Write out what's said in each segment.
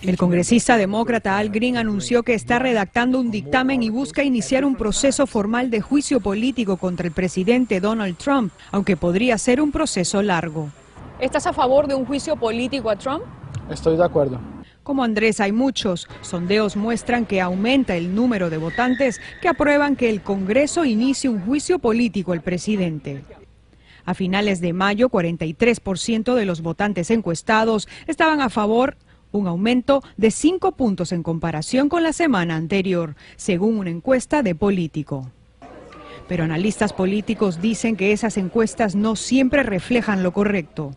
El congresista demócrata Al Green anunció que está redactando un dictamen y busca iniciar un proceso formal de juicio político contra el presidente Donald Trump, aunque podría ser un proceso largo. ¿Estás a favor de un juicio político a Trump? Estoy de acuerdo. Como Andrés, hay muchos. Sondeos muestran que aumenta el número de votantes que aprueban que el Congreso inicie un juicio político al presidente. A finales de mayo, 43% de los votantes encuestados estaban a favor, un aumento de 5 puntos en comparación con la semana anterior, según una encuesta de Político. Pero analistas políticos dicen que esas encuestas no siempre reflejan lo correcto.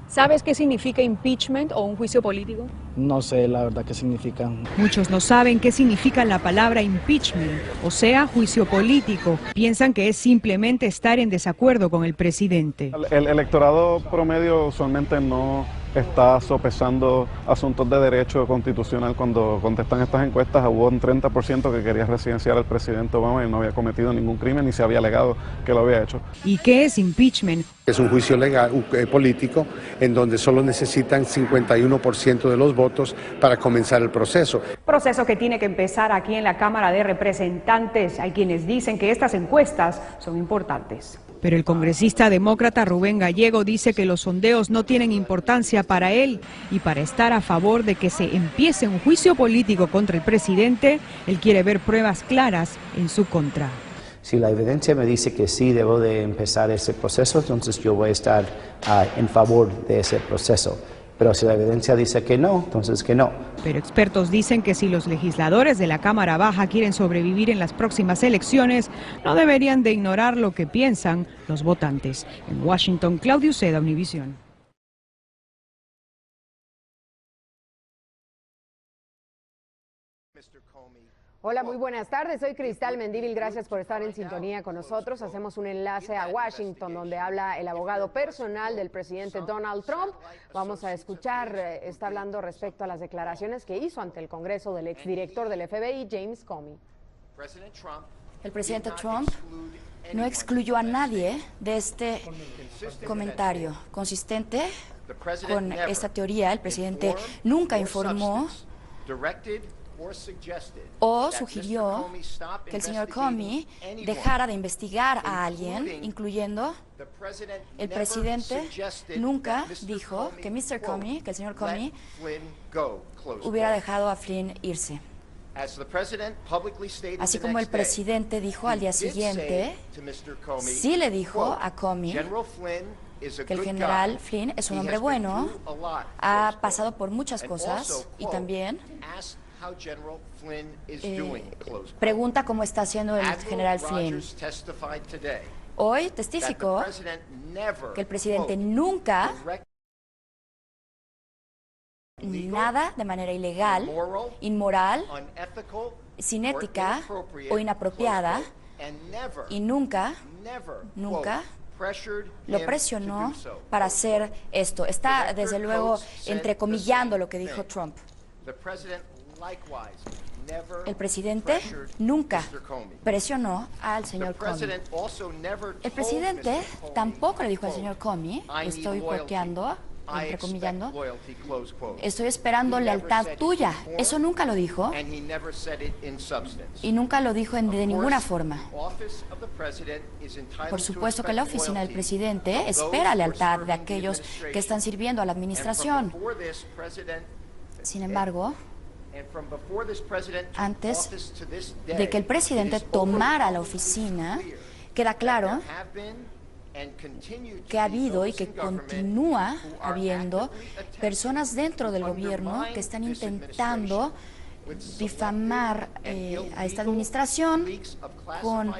¿Sabes qué significa impeachment o un juicio político? No sé la verdad qué significa. Muchos no saben qué significa la palabra impeachment, o sea, juicio político. Piensan que es simplemente estar en desacuerdo con el presidente. El electorado promedio usualmente no está sopesando asuntos de derecho constitucional cuando contestan estas encuestas. Hubo un 30% que quería residenciar al presidente Obama y no había cometido ningún crimen ni se había alegado que lo había hecho. ¿Y qué es impeachment? Es un juicio legal, político, en donde solo necesitan 51% de los votos para comenzar el proceso. Proceso que tiene que empezar aquí en la Cámara de Representantes. Hay quienes dicen que estas encuestas son importantes. Pero el congresista demócrata Rubén Gallego dice que los sondeos no tienen importancia para él y para estar a favor de que se empiece un juicio político contra el presidente, él quiere ver pruebas claras en su contra. Si la evidencia me dice que sí debo de empezar ese proceso, entonces yo voy a estar en favor de ese proceso. Pero si la evidencia dice que no, entonces que no. Pero expertos dicen que si los legisladores de la Cámara Baja quieren sobrevivir en las próximas elecciones, no deberían de ignorar lo que piensan los votantes. En Washington, Claudio Seda, Univisión. Hola, muy buenas tardes. Soy Cristal Mendívil. Gracias por estar en sintonía con nosotros. Hacemos un enlace a Washington, donde habla el abogado personal del presidente Donald Trump. Vamos a escuchar, está hablando respecto a las declaraciones que hizo ante el Congreso del exdirector del FBI, James Comey. El presidente Trump no excluyó a nadie de este comentario. Consistente con esta teoría, el presidente nunca informó o sugirió que el señor Comey dejara de investigar a alguien, incluyendo el presidente. Nunca dijo que Mr. Comey, que el señor Comey hubiera dejado a Flynn irse. Así como el presidente dijo al día siguiente, sí le dijo a Comey que el general Flynn es un hombre bueno, ha pasado por muchas cosas y también pregunta cómo está haciendo el general Flynn. Hoy testificó que el presidente nunca, nada de manera ilegal, inmoral, sin ética o inapropiada, y nunca lo presionó para hacer esto. Está, desde luego, entrecomillando lo que dijo Trump. El presidente nunca presionó al señor Comey. El presidente tampoco le dijo al señor Comey, estoy copiando, entrecomillando, estoy esperando lealtad tuya. Eso nunca lo dijo y nunca lo dijo de ninguna forma. Por supuesto que la oficina del presidente espera lealtad de aquellos que están sirviendo a la administración. Sin embargo, antes de que el presidente tomara la oficina, queda claro que ha habido y que continúa habiendo personas dentro del gobierno que están intentando difamar a esta administración con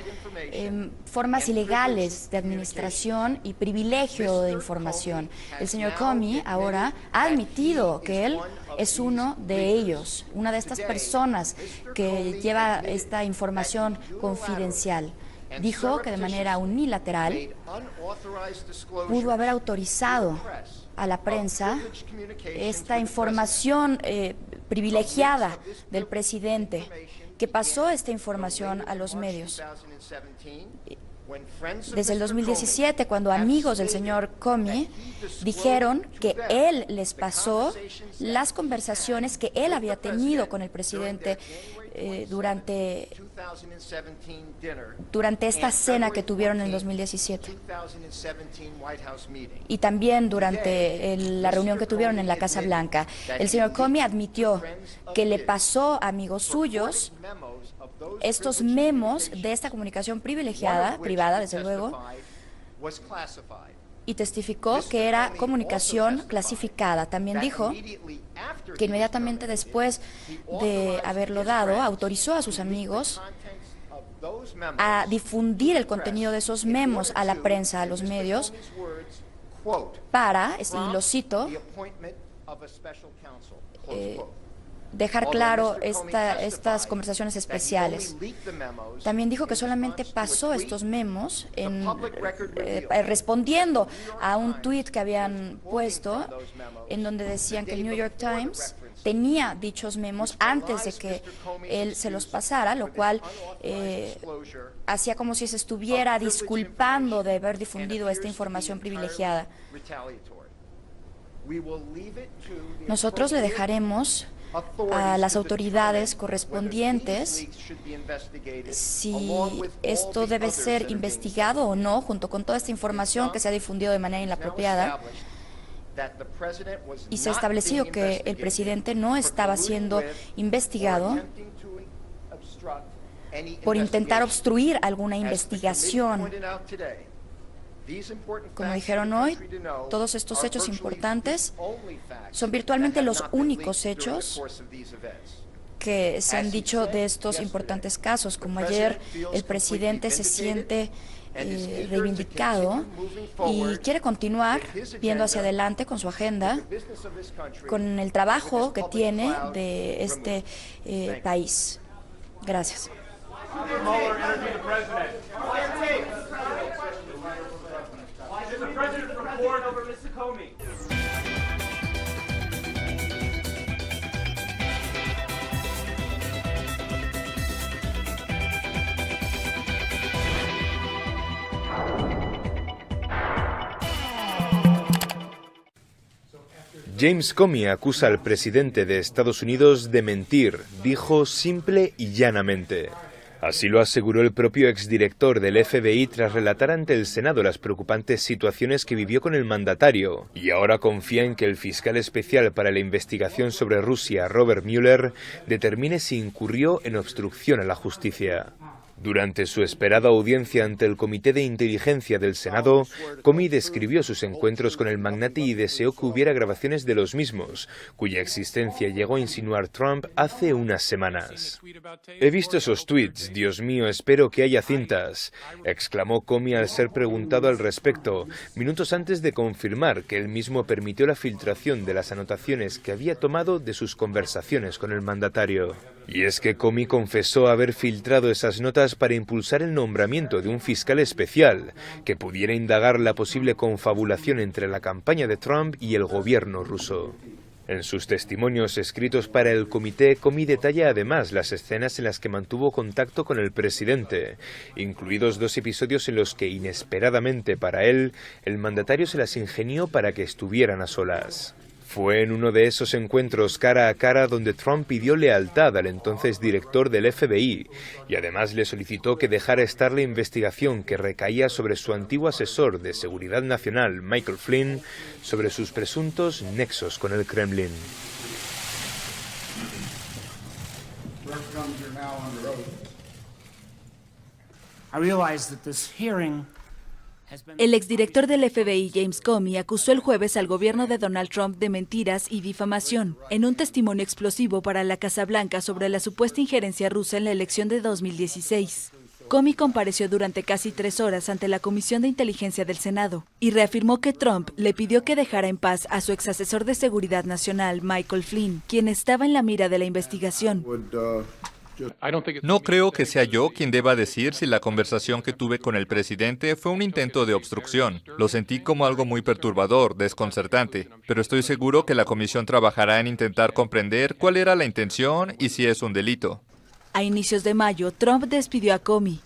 formas ilegales de administración y privilegio de información. El señor Comey ahora ha admitido que él es uno de ellos, una de estas personas que lleva esta información confidencial. Dijo que de manera unilateral pudo haber autorizado a la prensa esta información privilegiada del presidente, que pasó esta información a los medios. Desde el 2017, cuando amigos del señor Comey dijeron que él les pasó las conversaciones que él había tenido con el presidente durante esta cena que tuvieron en el 2017 y también durante la reunión que tuvieron en la Casa Blanca. El señor Comey admitió que le pasó a amigos suyos estos memos de esta comunicación privilegiada, privada desde luego, y testificó que era comunicación clasificada. También dijo que inmediatamente después de haberlo dado, autorizó a sus amigos a difundir el contenido de esos memos a la prensa, a los medios, para, y lo cito, dejar claro estas conversaciones especiales. También dijo que solamente pasó estos memos respondiendo a un tuit que habían puesto en donde decían que el New York Times tenía dichos memos antes de que él se los pasara, lo cual hacía como si se estuviera disculpando de haber difundido esta información privilegiada. Nosotros le dejaremos a las autoridades correspondientes si esto debe ser investigado o no, junto con toda esta información que se ha difundido de manera inapropiada. Y se ha establecido que el presidente no estaba siendo investigado por intentar obstruir alguna investigación. Como dijeron hoy, todos estos hechos importantes son virtualmente los únicos hechos que se han dicho de estos importantes casos. Como ayer, el presidente se siente reivindicado y quiere continuar viendo hacia adelante con su agenda, con el trabajo que tiene de este país. Gracias. James Comey acusa al presidente de Estados Unidos de mentir, dijo simple y llanamente. Así lo aseguró el propio exdirector del FBI tras relatar ante el Senado las preocupantes situaciones que vivió con el mandatario, y ahora confía en que el fiscal especial para la investigación sobre Rusia, Robert Mueller, determine si incurrió en obstrucción a la justicia. Durante su esperada audiencia ante el Comité de Inteligencia del Senado, Comey describió sus encuentros con el magnate y deseó que hubiera grabaciones de los mismos, cuya existencia llegó a insinuar Trump hace unas semanas. «He visto esos tweets, Dios mío, espero que haya cintas», exclamó Comey al ser preguntado al respecto, minutos antes de confirmar que él mismo permitió la filtración de las anotaciones que había tomado de sus conversaciones con el mandatario. Y es que Comey confesó haber filtrado esas notas para impulsar el nombramiento de un fiscal especial que pudiera indagar la posible confabulación entre la campaña de Trump y el gobierno ruso. En sus testimonios escritos para el comité, Comey detalla además las escenas en las que mantuvo contacto con el presidente, incluidos 2 episodios en los que, inesperadamente para él, el mandatario se las ingenió para que estuvieran a solas. Fue en uno de esos encuentros cara a cara donde Trump pidió lealtad al entonces director del FBI y además le solicitó que dejara estar la investigación que recaía sobre su antiguo asesor de seguridad nacional, Michael Flynn, sobre sus presuntos nexos con el Kremlin. El exdirector del FBI, James Comey, acusó el jueves al gobierno de Donald Trump de mentiras y difamación, en un testimonio explosivo para la Casa Blanca sobre la supuesta injerencia rusa en la elección de 2016. Comey compareció durante casi 3 horas ante la Comisión de Inteligencia del Senado y reafirmó que Trump le pidió que dejara en paz a su exasesor de Seguridad Nacional, Michael Flynn, quien estaba en la mira de la investigación. No creo que sea yo quien deba decir si la conversación que tuve con el presidente fue un intento de obstrucción. Lo sentí como algo muy perturbador, desconcertante, pero estoy seguro que la comisión trabajará en intentar comprender cuál era la intención y si es un delito. A inicios de mayo, Trump despidió a Comey.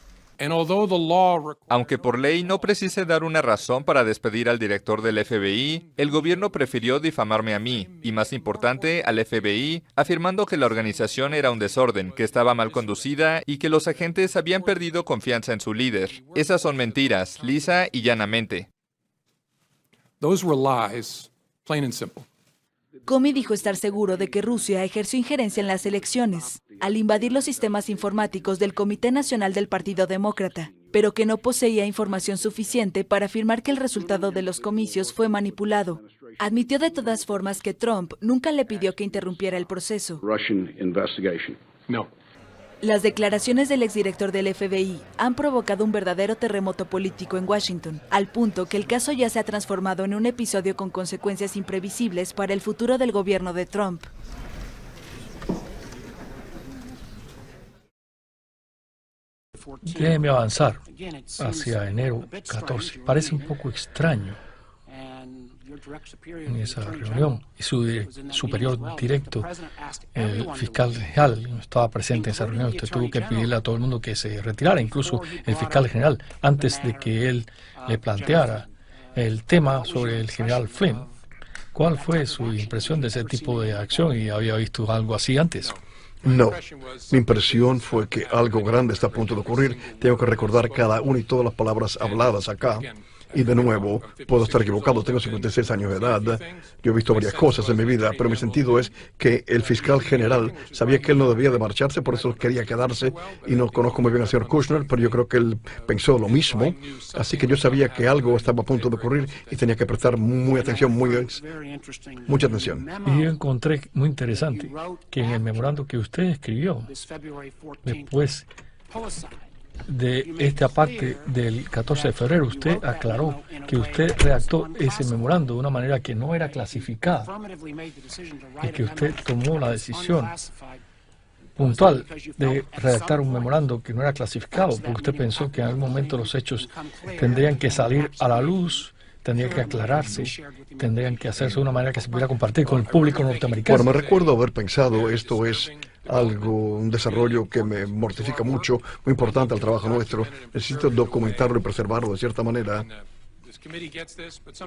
Aunque por ley no precise dar una razón para despedir al director del FBI, el gobierno prefirió difamarme a mí, y más importante, al FBI, afirmando que la organización era un desorden, que estaba mal conducida y que los agentes habían perdido confianza en su líder. Esas son mentiras, lisa y llanamente. Those were lies, plain and simple. Comey dijo estar seguro de que Rusia ejerció injerencia en las elecciones al invadir los sistemas informáticos del Comité Nacional del Partido Demócrata, pero que no poseía información suficiente para afirmar que el resultado de los comicios fue manipulado. Admitió de todas formas que Trump nunca le pidió que interrumpiera el proceso. No. Las declaraciones del exdirector del FBI han provocado un verdadero terremoto político en Washington, al punto que el caso ya se ha transformado en un episodio con consecuencias imprevisibles para el futuro del gobierno de Trump. Déjeme avanzar hacia enero 14. Parece un poco extraño en esa reunión y su superior directo, el fiscal general, no estaba presente en esa reunión. Usted tuvo que pedirle a todo el mundo que se retirara, incluso el fiscal general, antes de que él le planteara el tema sobre el general Flynn. ¿Cuál fue su impresión de ese tipo de acción y había visto algo así antes? No, mi impresión fue que algo grande está a punto de ocurrir. Tengo que recordar cada una y todas las palabras habladas acá. Y de nuevo, puedo estar equivocado, tengo 56 años de edad, yo he visto varias cosas en mi vida, pero mi sentido es que el fiscal general sabía que él no debía de marcharse, por eso quería quedarse, y no conozco muy bien al señor Kushner, pero yo creo que él pensó lo mismo, así que yo sabía que algo estaba a punto de ocurrir y tenía que prestar mucha atención. Y yo encontré muy interesante que en el memorando que usted escribió, después de esta parte del 14 de febrero, usted aclaró que usted redactó ese memorando de una manera que no era clasificada y que usted tomó la decisión puntual de redactar un memorando que no era clasificado porque usted pensó que en algún momento los hechos tendrían que salir a la luz, tendrían que aclararse, tendrían que hacerse de una manera que se pudiera compartir con el público norteamericano. Bueno, me recuerdo haber pensado, esto es un desarrollo que me mortifica mucho, muy importante al trabajo nuestro. Necesito documentarlo y preservarlo de cierta manera.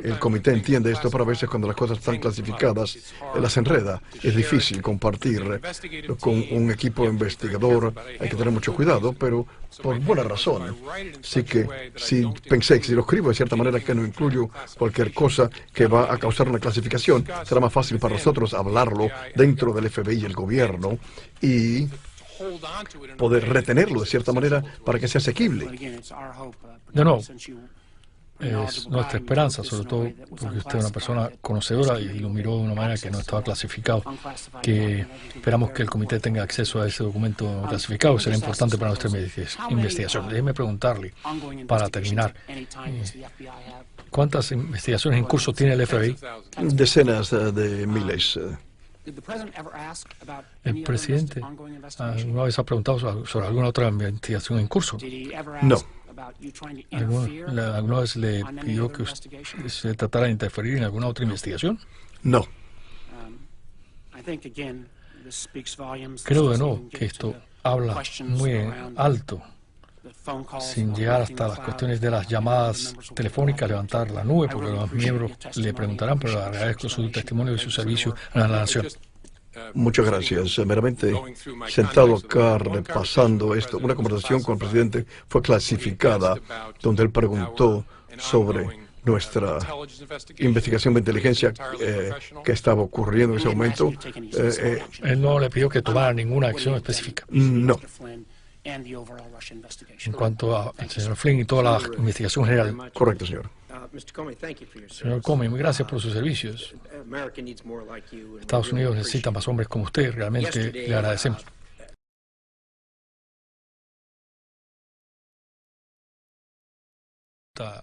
El comité entiende esto, pero a veces cuando las cosas están clasificadas, las enreda. Es difícil compartir con un equipo investigador. Hay que tener mucho cuidado, pero por buena razón. Así que si pensé que si lo escribo de cierta manera que no incluyo cualquier cosa que va a causar una clasificación, será más fácil para nosotros hablarlo dentro del FBI y el gobierno y poder retenerlo de cierta manera para que sea asequible. No. Es nuestra esperanza, sobre todo porque usted es una persona conocedora y lo miró de una manera que no estaba clasificado, que esperamos que el comité tenga acceso a ese documento no clasificado. Será importante para nuestra investigación. Déjeme preguntarle, para terminar, ¿cuántas investigaciones en curso tiene el FBI? Decenas de miles. ¿El presidente alguna vez ha preguntado sobre alguna otra investigación en curso? No. ¿Alguna vez le pidió que se tratara de interferir en alguna otra investigación? No. Creo de nuevo que esto habla muy en alto, sin llegar hasta las cuestiones de las llamadas telefónicas, levantar la nube, porque los miembros le preguntarán, pero agradezco su testimonio y su servicio a la nación. Muchas gracias. Meramente sentado acá repasando esto, una conversación con el presidente fue clasificada, donde él preguntó sobre nuestra investigación de inteligencia que estaba ocurriendo en ese momento. Él no le pidió que tomara ninguna acción específica. No. En cuanto al señor Flynn y toda la investigación general. Correcto, señor. Señor Comey, gracias por sus servicios. Estados Unidos necesita más hombres como usted, realmente le agradecemos.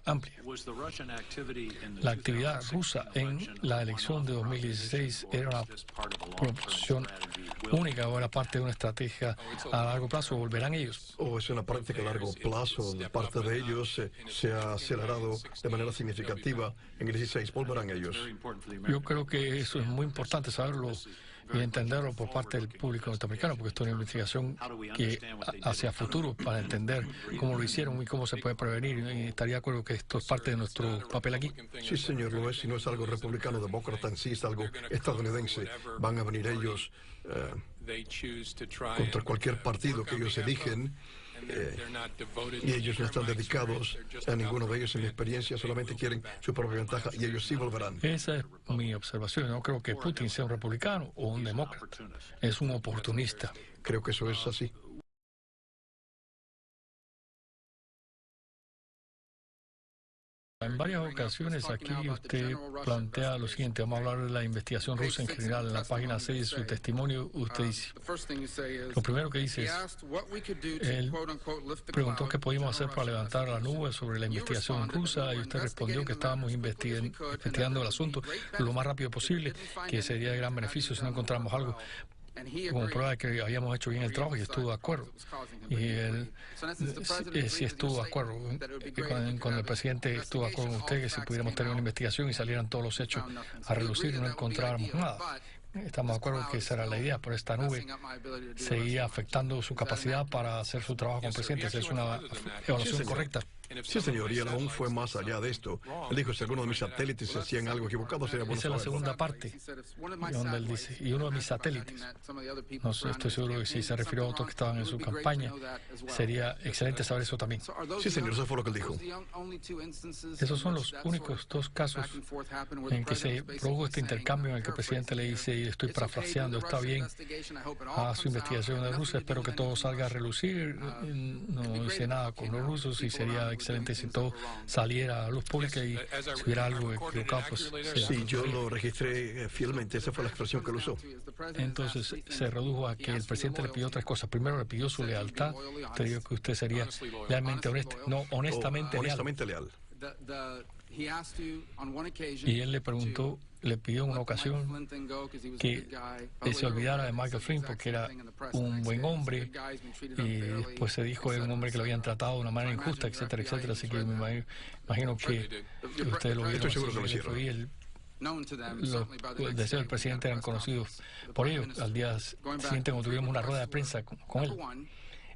Amplia. La actividad rusa en la elección de 2016 era una proposición única o era parte de una estrategia a largo plazo. ¿Volverán ellos? O es una práctica a largo plazo de parte de ellos. Se ha acelerado de manera significativa en el 16. ¿Volverán ellos? Yo creo que eso es muy importante saberlo y entenderlo por parte del público norteamericano, porque esto es una investigación que hacia futuro para entender cómo lo hicieron y cómo se puede prevenir. Y estaría de acuerdo que esto es parte de nuestro papel aquí. Sí, señor, lo es. Y no es algo republicano, demócrata en sí, es algo estadounidense. Van a venir ellos contra cualquier partido que ellos eligen. Y ellos no están dedicados a ninguno de ellos, en mi experiencia, solamente quieren su propia ventaja y ellos sí volverán. Esa es mi observación. No creo que Putin sea un republicano o un demócrata. Es un oportunista. Creo que eso es así. En varias ocasiones aquí usted plantea lo siguiente, vamos a hablar de la investigación rusa en general. En la página 6 de su testimonio usted dice, lo primero que dice es, él preguntó qué podíamos hacer para levantar la nube sobre la investigación rusa y usted respondió que estábamos investigando el asunto lo más rápido posible, que sería de gran beneficio si no encontramos algo como prueba de que habíamos hecho bien el trabajo, y estuvo de acuerdo. Y él sí estuvo de acuerdo. Cuando el presidente estuvo de acuerdo con usted que si pudiéramos tener una investigación y salieran todos los hechos a relucir y no encontráramos nada. Estamos de acuerdo que esa era la idea, pero esta nube seguía afectando su capacidad para hacer su trabajo como presidente. Esa es una evaluación correcta. Sí, señor, y él aún fue más allá de esto. Él dijo, si alguno de mis satélites hacían algo equivocado, sería bueno saberlo. Esa es la segunda parte, donde él dice, y uno de mis satélites, no sé, estoy seguro que si se refirió a otros que estaban en su campaña, sería excelente saber eso también. Sí, señor, eso fue lo que él dijo. Esos son los únicos dos casos en que se produjo este intercambio en el que el presidente le dice, y estoy parafraseando, está bien, a su investigación de Rusia, espero que todo salga a relucir, no hice nada con los rusos y sería excelente si todo saliera a luz pública y si hubiera algo equivocado, pues... Sí, yo lo registré fielmente, esa fue la expresión que él usó. Entonces se redujo a que el presidente le pidió tres cosas. Primero le pidió su lealtad, te digo que usted sería realmente honesto, no honestamente leal. Y él le preguntó, le pidió en una ocasión que se olvidara de Michael Flynn porque era un buen hombre y después se dijo que era un hombre que lo habían tratado de una manera injusta, etcétera, etcétera. Así que me imagino que ustedes lo vieron. Estoy seguro que lo hicieron. Los deseos del presidente eran conocidos por ellos. Al día siguiente, cuando tuvimos una rueda de prensa con él,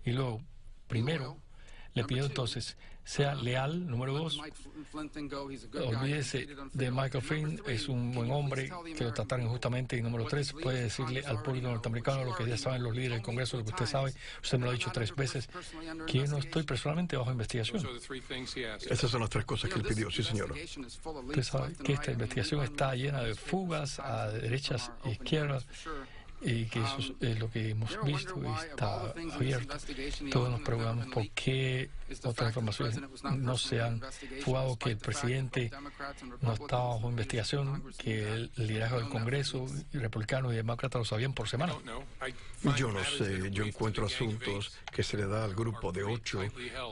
y luego, primero, le pidió entonces, sea leal, número 2, olvídese de Michael Flynn, es un buen hombre que lo trataron injustamente, y número 3, puede decirle al público norteamericano lo que ya saben los líderes del Congreso, lo que usted sabe, usted me lo ha dicho 3 veces, que yo no estoy personalmente bajo investigación. Esas son las 3 cosas que él pidió, sí, señor. Usted sabe que esta investigación está llena de fugas a derechas e izquierdas, y que eso es lo que hemos visto y está abierto. Todos nos preguntamos por qué otras informaciones no se han fugado, que el presidente no estaba bajo investigación, que el liderazgo del Congreso, y republicanos y demócratas lo sabían por semana. Yo no sé, yo encuentro asuntos que se le da al grupo de 8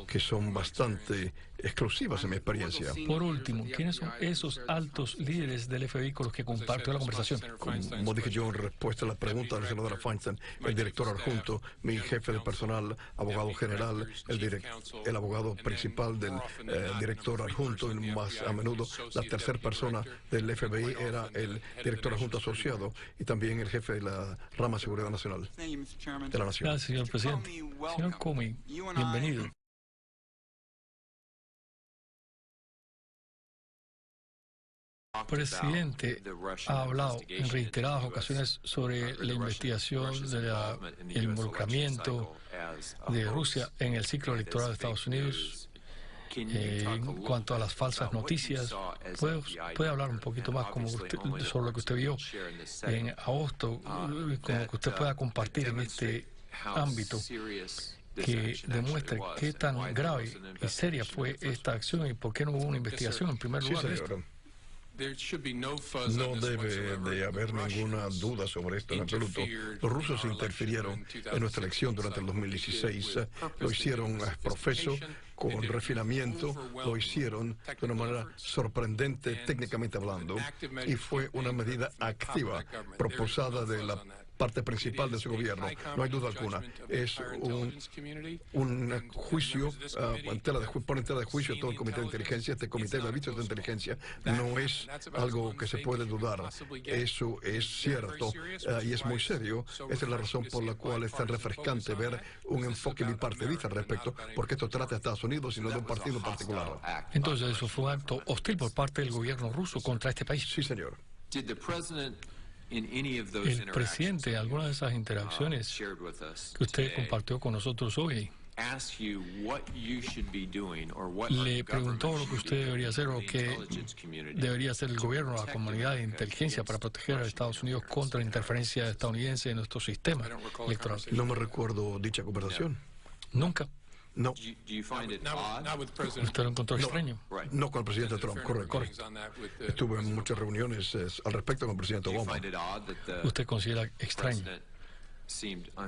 que son bastante exclusivas en mi experiencia. Por último, ¿quiénes son esos altos líderes del FBI con los que compartió la conversación? Como dije yo en respuesta a la pregunta de la senadora Feinstein, el director adjunto, mi jefe de personal, abogado general, el abogado principal del director adjunto, y más a menudo la tercera persona del FBI era el director adjunto asociado y también el jefe de la rama de seguridad nacional de la nación. Gracias, señor presidente. Señor Comey, bienvenido. El presidente ha hablado en reiteradas ocasiones sobre la investigación del involucramiento de Rusia en el ciclo electoral de Estados Unidos. En cuanto a las falsas noticias, ¿puede hablar un poquito más sobre lo que usted vio en agosto, como que usted pueda compartir en este ámbito, que demuestre qué tan grave y seria fue esta acción y por qué no hubo una investigación en primer lugar? No debe de haber ninguna duda sobre esto en absoluto. Los rusos interfirieron en nuestra elección durante el 2016. Lo hicieron profeso, con refinamiento, lo hicieron de una manera sorprendente técnicamente hablando, y fue una medida activa, proposada de la parte principal de su gobierno, no hay duda alguna. Es un juicio, pone en tela de juicio todo el Comité de Inteligencia, este Comité de Servicios de Inteligencia. No es algo que se puede dudar. Eso es cierto y es muy serio. Esa es la razón por la cual es tan refrescante ver un enfoque bipartidista al respecto, porque esto trata de Estados Unidos y no de un partido particular. Entonces, eso fue un acto hostil por parte del gobierno ruso contra este país. Sí, señor. El presidente, en alguna de esas interacciones que usted compartió con nosotros hoy, le preguntó lo que usted debería hacer o que debería hacer el gobierno, la comunidad de inteligencia para proteger a Estados Unidos contra la interferencia estadounidense en nuestro sistema electoral. No me recuerdo dicha conversación. Nunca. No. ¿Usted lo encontró extraño? No con el presidente Trump, correcto. Estuve en muchas reuniones al respecto con el presidente Obama. ¿Usted considera extraño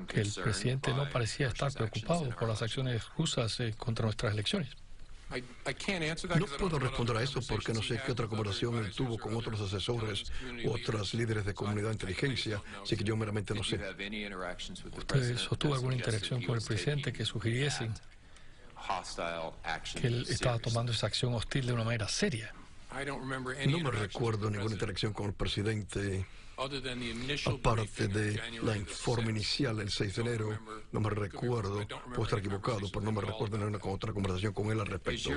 que el presidente no parecía estar preocupado por las acciones rusas contra nuestras elecciones? No puedo responder a eso porque no sé qué otra conversación él tuvo con otros asesores u otros líderes de comunidad de inteligencia, así que yo meramente no sé. ¿Usted sostuvo alguna interacción con el presidente que sugiriese que él estaba tomando esa acción hostil de una manera seria? No me recuerdo ninguna interacción con el presidente, aparte de la informe inicial el 6 de enero. No me recuerdo, puedo estar equivocado, pero no me recuerdo ninguna otra conversación con él al respecto.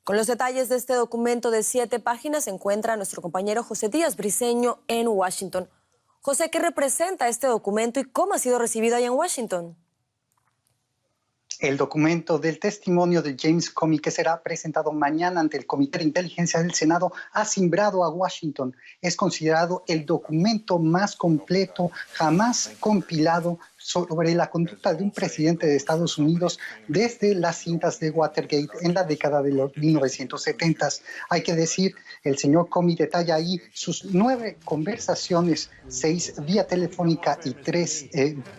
Con los detalles de este documento de 7 páginas se encuentra nuestro compañero José Díaz Briceño en Washington. José, ¿qué representa este documento y cómo ha sido recibido allá en Washington? El documento del testimonio de James Comey, que será presentado mañana ante el Comité de Inteligencia del Senado, ha cimbrado a Washington. Es considerado el documento más completo jamás compilado sobre la conducta de un presidente de Estados Unidos desde las cintas de Watergate en la década de los 1970s. Hay que decir, el señor Comey detalla ahí sus 9 conversaciones, 6 vía telefónica y 3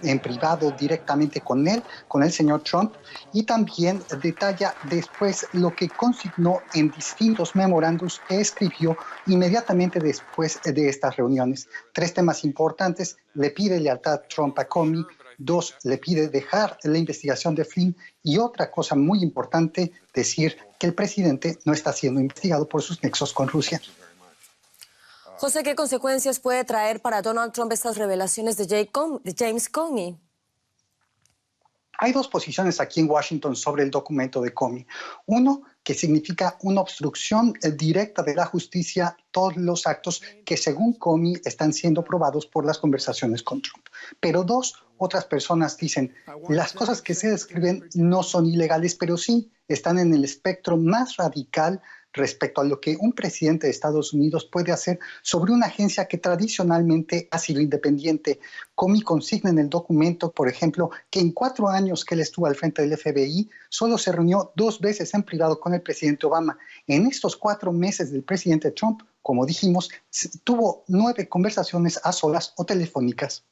en privado directamente con él, con el señor Trump, y también detalla después lo que consignó en distintos memorándums que escribió inmediatamente después de estas reuniones. 3 temas importantes: le pide lealtad Trump a Comey; 2, le pide dejar la investigación de Flynn; y otra cosa muy importante, decir que el presidente no está siendo investigado por sus nexos con Rusia. José, ¿qué consecuencias puede traer para Donald Trump estas revelaciones de James Comey? Hay 2 posiciones aquí en Washington sobre el documento de Comey. Uno, que significa una obstrucción directa de la justicia, todos los actos que según Comey están siendo probados por las conversaciones con Trump. Pero 2, otras personas dicen, las cosas que se describen no son ilegales, pero sí están en el espectro más radical respecto a lo que un presidente de Estados Unidos puede hacer sobre una agencia que tradicionalmente ha sido independiente. Comey consigna en el documento, por ejemplo, que en 4 años que él estuvo al frente del FBI, solo se reunió 2 veces en privado con el presidente Obama. En estos 4 meses del presidente Trump, como dijimos, tuvo 9 conversaciones a solas o telefónicas.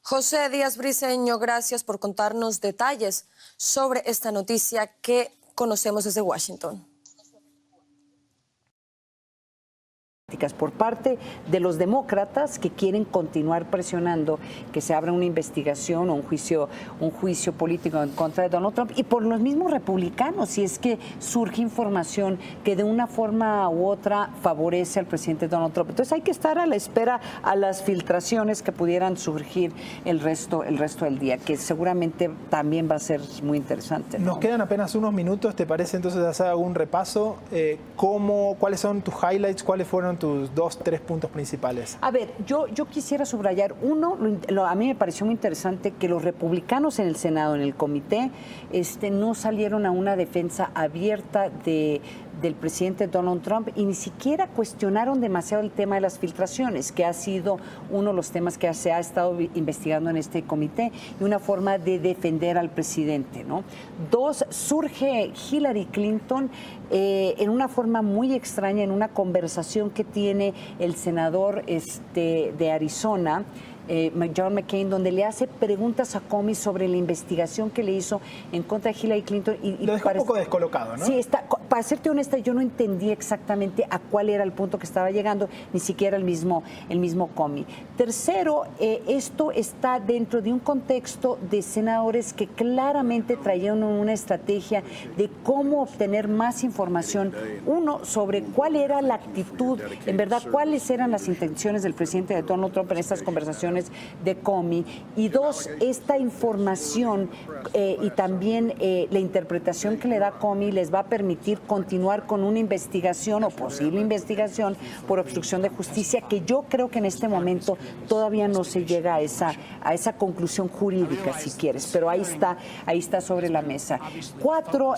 José Díaz Briceño, gracias por contarnos detalles sobre esta noticia que conocemos desde Washington. Por parte de los demócratas que quieren continuar presionando que se abra una investigación o un juicio político en contra de Donald Trump, y por los mismos republicanos, si es que surge información que de una forma u otra favorece al presidente Donald Trump. Entonces hay que estar a la espera a las filtraciones que pudieran surgir el resto del día, que seguramente también va a ser muy interesante, ¿no? Nos quedan apenas unos minutos, ¿te parece entonces hacer algún repaso? ¿Cuáles son tus highlights? ¿Cuáles fueron tus 2, 3 puntos principales? A ver, yo quisiera subrayar uno. A mí me pareció muy interesante que los republicanos en el Senado, en el comité, no salieron a una defensa abierta del presidente Donald Trump y ni siquiera cuestionaron demasiado el tema de las filtraciones, que ha sido uno de los temas que se ha estado investigando en este comité, y una forma de defender al presidente, ¿no? 2, surge Hillary Clinton en una forma muy extraña, en una conversación que tiene el senador de Arizona, John McCain, donde le hace preguntas a Comey sobre la investigación que le hizo en contra de Hillary Clinton. Lo dejó un poco descolocado, ¿no? Sí, para serte honesta, yo no entendí exactamente a cuál era el punto que estaba llegando, ni siquiera el mismo Comey. Tercero, esto está dentro de un contexto de senadores que claramente traían una estrategia de cómo obtener más información. Uno, sobre cuál era la actitud, en verdad, cuáles eran las intenciones del presidente de Donald Trump en estas conversaciones de Comey. Y dos, esta información y también la interpretación que le da Comey les va a permitir continuar con una investigación o posible investigación por obstrucción de justicia, que yo creo que en este momento todavía no se llega a esa conclusión jurídica, si quieres, pero ahí está sobre la mesa. Cuatro,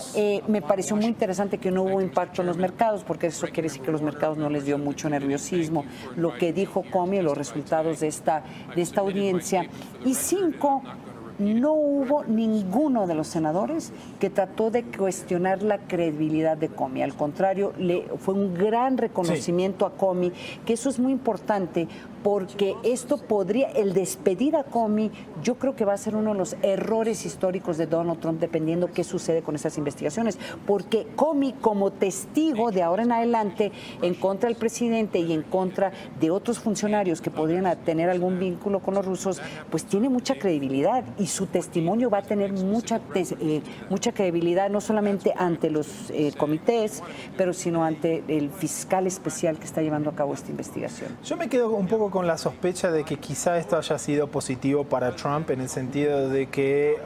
me pareció muy interesante que no hubo impacto en los mercados, porque eso quiere decir que los mercados no les dio mucho nerviosismo. Lo que dijo Comey, los resultados de esta audiencia. Y cinco, no hubo ninguno de los senadores que trató de cuestionar la credibilidad de Comey. Al contrario, fue un gran reconocimiento a Comey, que eso es muy importante, porque el despedir a Comey, yo creo que va a ser uno de los errores históricos de Donald Trump, dependiendo qué sucede con esas investigaciones, porque Comey, como testigo de ahora en adelante en contra del presidente y en contra de otros funcionarios que podrían tener algún vínculo con los rusos, pues tiene mucha credibilidad, y su testimonio va a tener mucha credibilidad, no solamente ante los comités, pero sino ante el fiscal especial que está llevando a cabo esta investigación. Yo me quedo un poco con la sospecha de que quizá esto haya sido positivo para Trump, en el sentido de que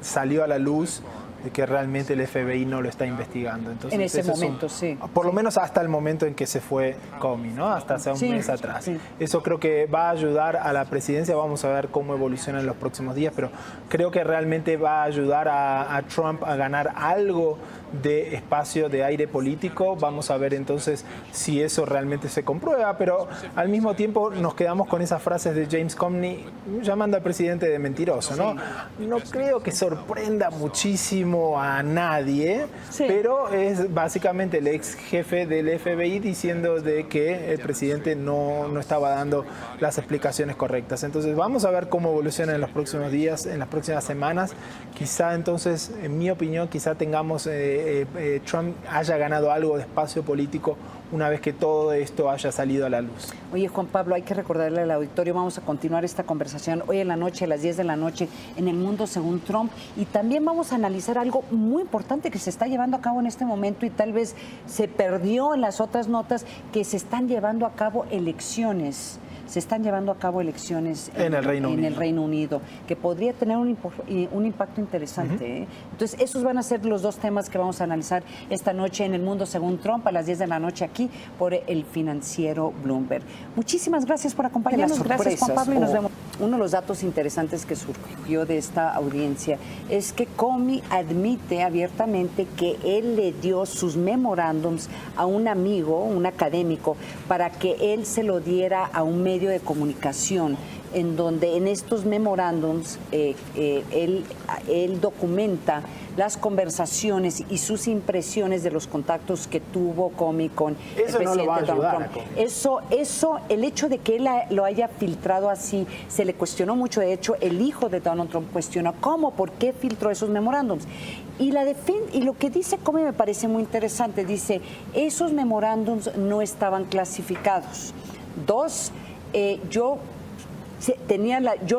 salió a la luz de que realmente el FBI no lo está investigando. Entonces, en ese momento, sí. Por lo menos hasta el momento en que se fue Comey, ¿no? Hasta hace un mes atrás. Sí. Eso creo que va a ayudar a la presidencia. Vamos a ver cómo evoluciona en los próximos días, pero creo que realmente va a ayudar a Trump a ganar algo de espacio de aire político. Vamos a ver entonces si eso realmente se comprueba, pero al mismo tiempo nos quedamos con esas frases de James Comey llamando al presidente de mentiroso, ¿no? No creo que sorprenda muchísimo a nadie, pero es básicamente el ex jefe del FBI diciendo de que el presidente no estaba dando las explicaciones correctas. Entonces vamos a ver cómo evoluciona en los próximos días, en las próximas semanas. Quizá entonces, en mi opinión, quizá tengamos Trump haya ganado algo de espacio político una vez que todo esto haya salido a la luz. Oye, Juan Pablo, hay que recordarle al auditorio, vamos a continuar esta conversación hoy en la noche, a las 10 de la noche, en El Mundo Según Trump, y también vamos a analizar algo muy importante que se está llevando a cabo en este momento y tal vez se perdió en las otras notas, que se están llevando a cabo elecciones. Se están llevando a cabo elecciones en el Reino Unido, que podría tener un impacto interesante. Entonces, esos van a ser los dos temas que vamos a analizar esta noche en El Mundo Según Trump, a las 10 de la noche aquí por el financiero Bloomberg. Muchísimas gracias por acompañarnos. Gracias, Juan Pablo, y nos vemos. Uno de los datos interesantes que surgió de esta audiencia es que Comey admite abiertamente que él le dio sus memorándums a un amigo, un académico, para que él se lo diera a un medio de comunicación, en donde en estos memorándums él documenta las conversaciones y sus impresiones de los contactos que tuvo Comey con el presidente Donald Trump. Eso, el hecho de que él lo haya filtrado así, se le cuestionó mucho. De hecho, el hijo de Donald Trump cuestionó cómo, por qué filtró esos memorándums. Y lo que dice Comey me parece muy interesante. Dice, esos memorándums no estaban clasificados. Dos, yo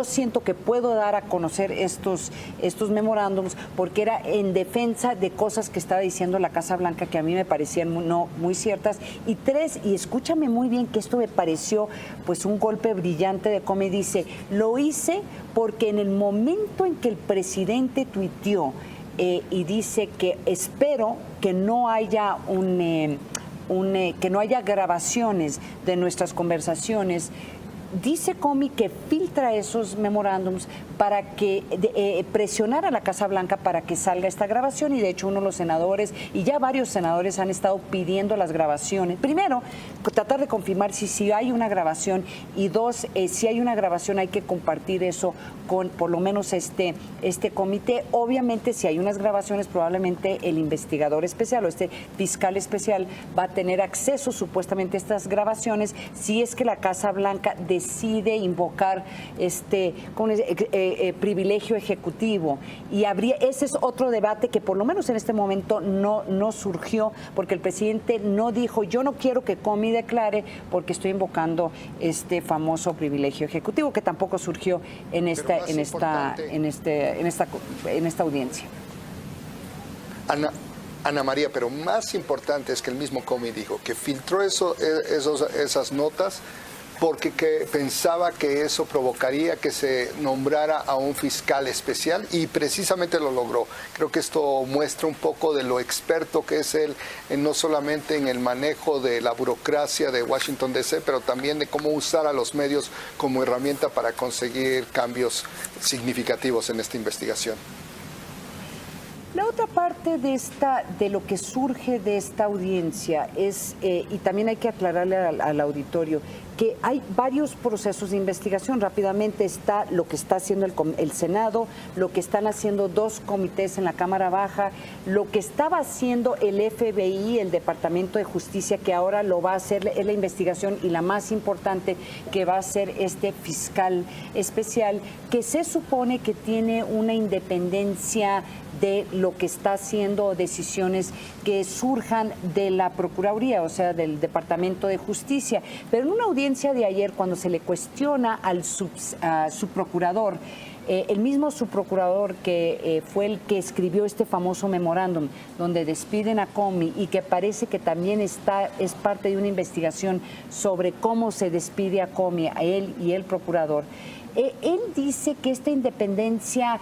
siento que puedo dar a conocer estos memorándums porque era en defensa de cosas que estaba diciendo la Casa Blanca que a mí me parecían no muy ciertas. Y tres, y escúchame muy bien, que esto me pareció pues un golpe brillante de Comey, dice, lo hice porque en el momento en que el presidente tuiteó y dice que espero que no haya que no haya grabaciones de nuestras conversaciones, dice Comey que filtra esos memorándums para que presionar a la Casa Blanca para que salga esta grabación, y de hecho uno de los senadores y ya varios senadores han estado pidiendo las grabaciones. Primero, tratar de confirmar si hay una grabación, y dos, si hay una grabación hay que compartir eso con por lo menos este comité. Obviamente si hay unas grabaciones probablemente el investigador especial o este fiscal especial va a tener acceso supuestamente a estas grabaciones si es que la Casa Blanca decide decide invocar privilegio ejecutivo. Y ese es otro debate que por lo menos en este momento no surgió, porque el presidente no dijo, yo no quiero que Comey declare porque estoy invocando este famoso privilegio ejecutivo, que tampoco surgió en esta audiencia. Ana María, pero más importante es que el mismo Comey dijo que filtró esas notas porque pensaba que eso provocaría que se nombrara a un fiscal especial y precisamente lo logró. Creo que esto muestra un poco de lo experto que es él, no solamente en el manejo de la burocracia de Washington D.C., pero también de cómo usar a los medios como herramienta para conseguir cambios significativos en esta investigación. La otra parte de lo que surge de esta audiencia es, y también hay que aclararle al auditorio, que hay varios procesos de investigación. Rápidamente está lo que está haciendo el Senado, lo que están haciendo 2 comités en la Cámara Baja, lo que estaba haciendo el FBI, el Departamento de Justicia, que ahora lo va a hacer, es la investigación y la más importante que va a hacer este fiscal especial, que se supone que tiene una independencia de lo que está haciendo, decisiones que surjan de la Procuraduría, o sea, del Departamento de Justicia. Pero en una audiencia de ayer, cuando se le cuestiona al subprocurador, el mismo subprocurador que fue el que escribió este famoso memorándum donde despiden a Comey y que parece que también es parte de una investigación sobre cómo se despide a Comey, a él y el procurador, él dice que esta independencia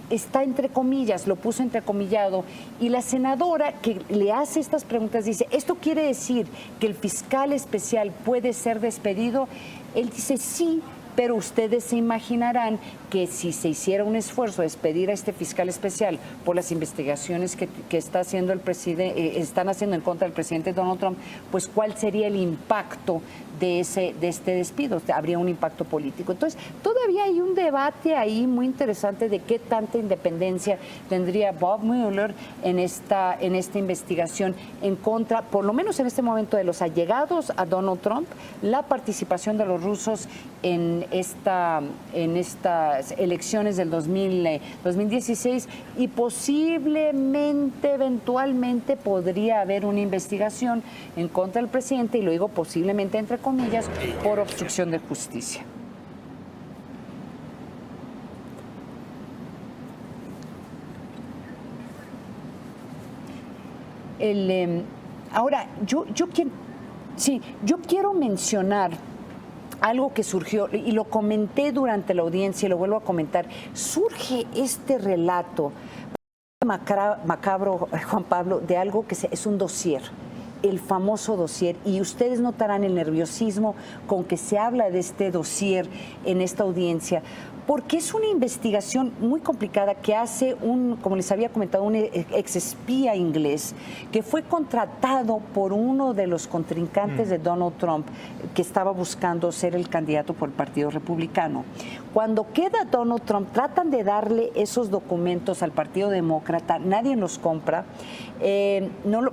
está entre comillas, lo puso entrecomillado, y la senadora que le hace estas preguntas dice, ¿esto quiere decir que el fiscal especial puede ser despedido? Él dice sí, pero ustedes se imaginarán que si se hiciera un esfuerzo de despedir a este fiscal especial por las investigaciones que está haciendo el presidente, están haciendo en contra del presidente Donald Trump, pues ¿cuál sería el impacto de este despido? Habría un impacto político. Entonces, todavía hay un debate ahí muy interesante de qué tanta independencia tendría Bob Mueller en esta investigación en contra, por lo menos en este momento, de los allegados a Donald Trump, la participación de los rusos en estas elecciones del 2016 y posiblemente, eventualmente, podría haber una investigación en contra del presidente, y lo digo posiblemente entre comillas, por obstrucción de justicia. Ahora, yo quiero mencionar algo que surgió, y lo comenté durante la audiencia y lo vuelvo a comentar. Surge este relato macabro, Juan Pablo, de algo que es un dossier, el famoso dossier, y ustedes notarán el nerviosismo con que se habla de este dossier en esta audiencia, porque es una investigación muy complicada que hace como les había comentado, un exespía inglés que fue contratado por uno de los contrincantes de Donald Trump, que estaba buscando ser el candidato por el Partido Republicano. Cuando queda Donald Trump, tratan de darle esos documentos al Partido Demócrata, nadie los compra.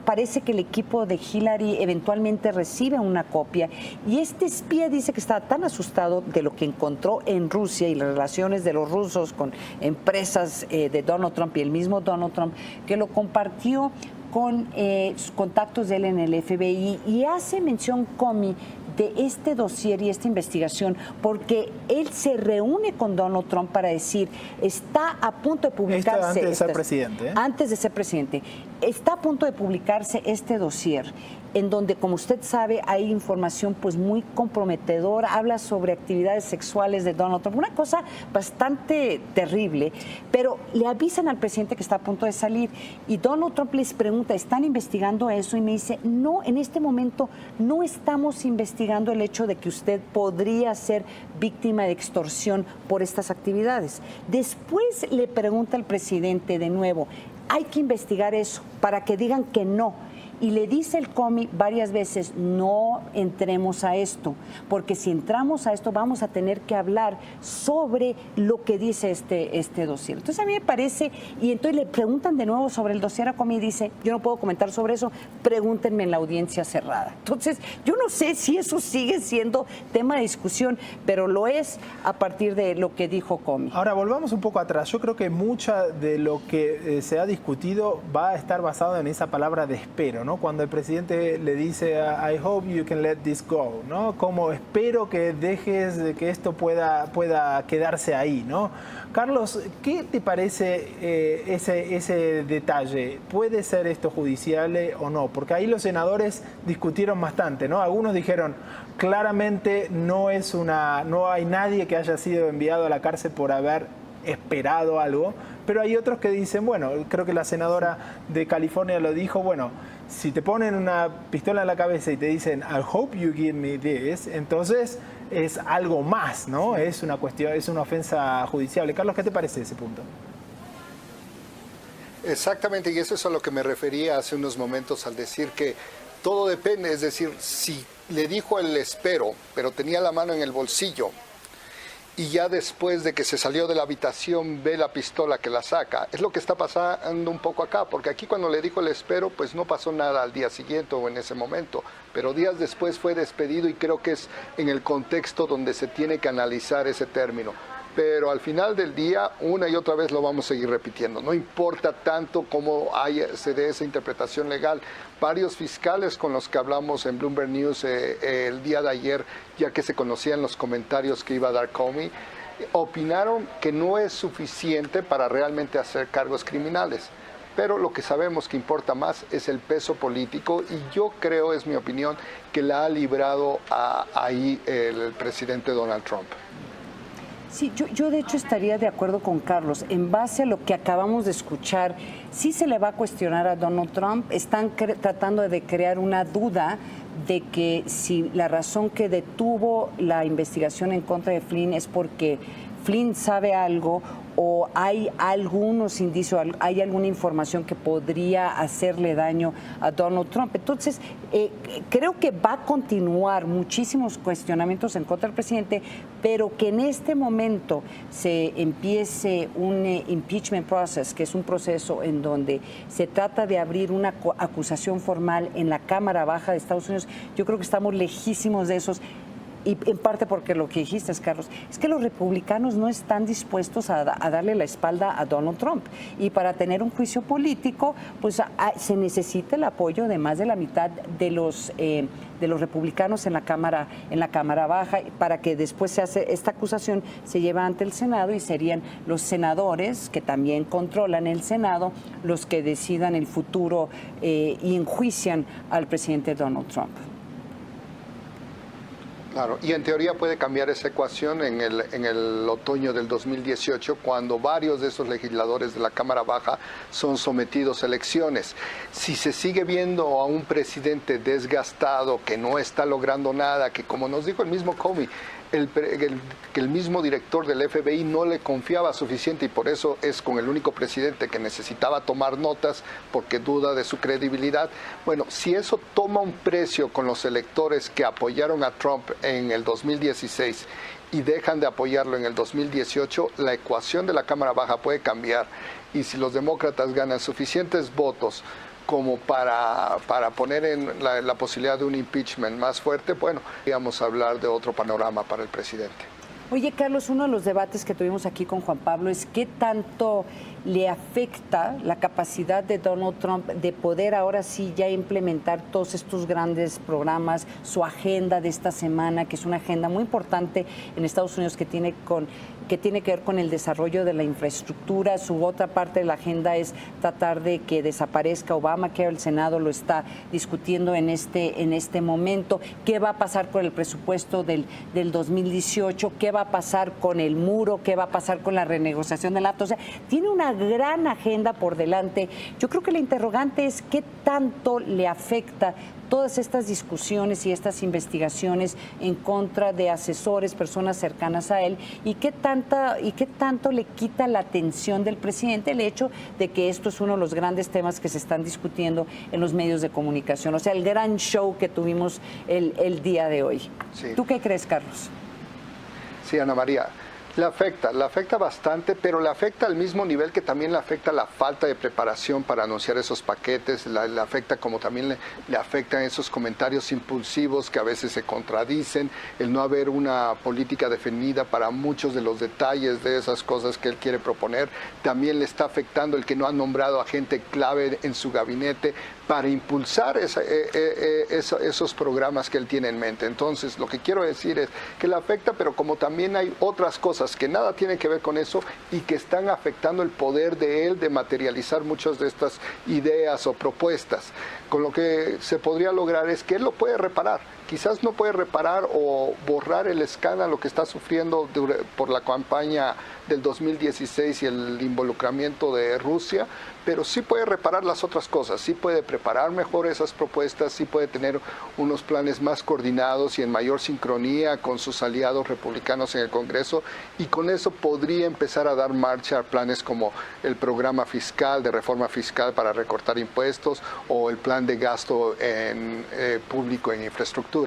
Parece que el equipo de Hillary eventualmente recibe una copia, y este espía dice que estaba tan asustado de lo que encontró en Rusia y las relaciones de los rusos con empresas de Donald Trump y el mismo Donald Trump, que lo compartió con sus contactos de él en el FBI, y hace mención Comey de este dossier y esta investigación porque él se reúne con Donald Trump para decir, está a punto de publicarse... Antes de ser presidente. Antes de ser presidente. Está a punto de publicarse este dossier, en donde, como usted sabe, hay información pues muy comprometedora, habla sobre actividades sexuales de Donald Trump, una cosa bastante terrible, pero le avisan al presidente que está a punto de salir, y Donald Trump les pregunta, ¿están investigando eso? Y me dice, no, en este momento no estamos investigando el hecho de que usted podría ser víctima de extorsión por estas actividades. Después le pregunta al presidente de nuevo, hay que investigar eso para que digan que no. Y le dice el Comey varias veces, no entremos a esto, porque si entramos a esto vamos a tener que hablar sobre lo que dice este dossier. Entonces a mí me parece, y entonces le preguntan de nuevo sobre el dossier a Comey y dice, yo no puedo comentar sobre eso, pregúntenme en la audiencia cerrada. Entonces yo no sé si eso sigue siendo tema de discusión, pero lo es a partir de lo que dijo Comey. Ahora volvamos un poco atrás. Yo creo que mucha de lo que se ha discutido va a estar basado en esa palabra de espero, ¿no? Cuando el presidente le dice I hope you can let this go, ¿no? Como espero que dejes de que esto pueda quedarse ahí, ¿no? Carlos, ¿qué te parece ese detalle? ¿Puede ser esto judicial o no? Porque ahí los senadores discutieron bastante, ¿no? Algunos dijeron claramente no hay nadie que haya sido enviado a la cárcel por haber esperado algo, pero hay otros que dicen, bueno, creo que la senadora de California lo dijo, bueno, si te ponen una pistola en la cabeza y te dicen I hope you give me this, entonces es algo más, ¿no? Es una cuestión, es una ofensa judiciable. Carlos, ¿qué te parece ese punto? Exactamente, y eso es a lo que me refería hace unos momentos al decir que todo depende, es decir, si le dijo el espero, pero tenía la mano en el bolsillo, y ya después de que se salió de la habitación ve la pistola que la saca. Es lo que está pasando un poco acá, porque aquí cuando le dijo el espero, pues no pasó nada al día siguiente o en ese momento, pero días después fue despedido y creo que es en el contexto donde se tiene que analizar ese término. Pero al final del día, una y otra vez lo vamos a seguir repitiendo. No importa tanto cómo se dé esa interpretación legal. Varios fiscales con los que hablamos en Bloomberg News el día de ayer, ya que se conocían los comentarios que iba a dar Comey, opinaron que no es suficiente para realmente hacer cargos criminales. Pero lo que sabemos que importa más es el peso político y yo creo, es mi opinión, que la ha librado ahí el presidente Donald Trump. Sí, yo de hecho estaría de acuerdo con Carlos. En base a lo que acabamos de escuchar, sí se le va a cuestionar a Donald Trump. Están tratando de crear una duda de que si la razón que detuvo la investigación en contra de Flynn es porque Flynn sabe algo o hay algunos indicios, hay alguna información que podría hacerle daño a Donald Trump. Entonces, creo que va a continuar muchísimos cuestionamientos en contra del presidente, pero que en este momento se empiece un impeachment process, que es un proceso en donde se trata de abrir una acusación formal en la Cámara Baja de Estados Unidos. Yo creo que estamos lejísimos de esos. Y en parte porque lo que dijiste, Carlos, es que los republicanos no están dispuestos a darle la espalda a Donald Trump. Y para tener un juicio político, pues se necesita el apoyo de más de la mitad de los republicanos en la Cámara Baja, para que después se hace esta acusación, se lleva ante el Senado y serían los senadores, que también controlan el Senado, los que decidan el futuro y enjuician al presidente Donald Trump. Claro, y en teoría puede cambiar esa ecuación en el otoño del 2018, cuando varios de esos legisladores de la Cámara Baja son sometidos a elecciones. Si se sigue viendo a un presidente desgastado, que no está logrando nada, que como nos dijo el mismo Comey, que el mismo director del FBI no le confiaba suficiente y por eso es con el único presidente que necesitaba tomar notas porque duda de su credibilidad. Bueno, si eso toma un precio con los electores que apoyaron a Trump en el 2016 y dejan de apoyarlo en el 2018, la ecuación de la Cámara Baja puede cambiar y si los demócratas ganan suficientes votos como para poner en la posibilidad de un impeachment más fuerte, bueno, íbamos a hablar de otro panorama para el presidente. Oye, Carlos, uno de los debates que tuvimos aquí con Juan Pablo es qué tanto le afecta la capacidad de Donald Trump de poder ahora sí ya implementar todos estos grandes programas, su agenda de esta semana, que es una agenda muy importante en Estados Unidos que tiene que ver con el desarrollo de la infraestructura. Su otra parte de la agenda es tratar de que desaparezca Obamacare. El Senado lo está discutiendo en este momento. ¿Qué va a pasar con el presupuesto del 2018? ¿Qué va va a pasar con el muro, qué va a pasar con la renegociación del NAFTA. O sea, tiene una gran agenda por delante. Yo creo que la interrogante es qué tanto le afecta todas estas discusiones y estas investigaciones en contra de asesores, personas cercanas a él, y qué tanto le quita la atención del presidente el hecho de que esto es uno de los grandes temas que se están discutiendo en los medios de comunicación. O sea, el gran show que tuvimos el día de hoy. Sí. ¿Tú qué crees, Carlos? Sí, Ana María. Le afecta bastante, pero le afecta al mismo nivel que también le afecta la falta de preparación para anunciar esos paquetes, le afecta como también le afectan esos comentarios impulsivos que a veces se contradicen, el no haber una política definida para muchos de los detalles de esas cosas que él quiere proponer, también le está afectando el que no ha nombrado a gente clave en su gabinete para impulsar esos programas que él tiene en mente. Entonces, lo que quiero decir es que le afecta, pero como también hay otras cosas que nada tienen que ver con eso y que están afectando el poder de él de materializar muchas de estas ideas o propuestas. Con lo que se podría lograr es que él lo puede reparar. Quizás no puede reparar o borrar el escándalo que está sufriendo por la campaña del 2016 y el involucramiento de Rusia, pero sí puede reparar las otras cosas, sí puede preparar mejor esas propuestas, sí puede tener unos planes más coordinados y en mayor sincronía con sus aliados republicanos en el Congreso, y con eso podría empezar a dar marcha a planes como el programa fiscal, de reforma fiscal para recortar impuestos, o el plan de gasto público en infraestructura.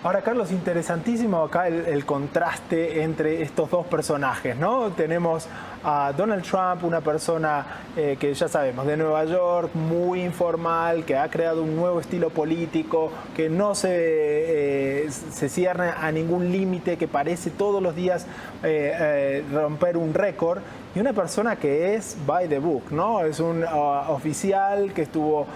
Ahora, Carlos, interesantísimo acá el contraste entre estos dos personajes, ¿no? Tenemos a Donald Trump, una persona que ya sabemos, de Nueva York, muy informal, que ha creado un nuevo estilo político, que no se cierne a ningún límite, que parece todos los días romper un récord. Y una persona que es by the book, ¿no? Es un oficial que estuvo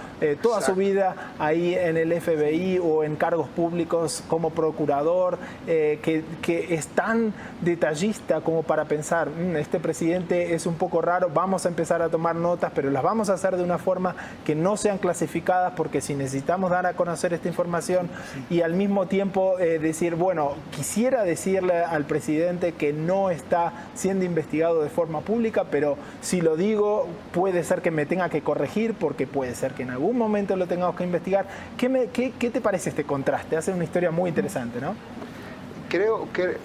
toda su vida ahí en el FBI o en cargos públicos como procurador, que es tan detallista como para pensar, este presidente es un poco raro, vamos a empezar a tomar notas, pero las vamos a hacer de una forma que no sean clasificadas, porque si necesitamos dar a conocer esta información, y al mismo tiempo decir, bueno, quisiera decirle al presidente que no está siendo investigado de forma pública, pero si lo digo puede ser que me tenga que corregir, porque puede ser que en algún momento lo tengamos que investigar. ¿Qué te parece este contraste? Hace una historia muy interesante, ¿no? Creo que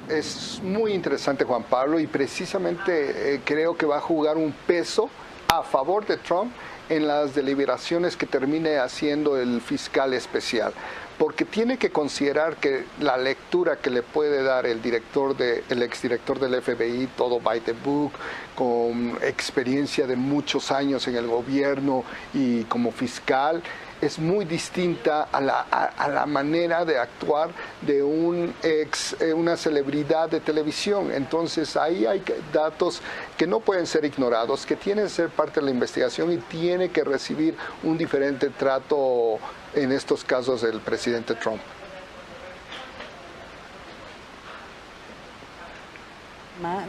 es muy interesante, Juan Pablo, y precisamente creo que va a jugar un peso a favor de Trump en las deliberaciones que termine haciendo el fiscal especial, porque tiene que considerar que la lectura que le puede dar el exdirector del FBI, todo by the book, con experiencia de muchos años en el gobierno y como fiscal, es muy distinta a la manera de actuar de una celebridad de televisión. Entonces ahí hay datos que no pueden ser ignorados, que tienen que ser parte de la investigación y tiene que recibir un diferente trato en estos casos del presidente Trump.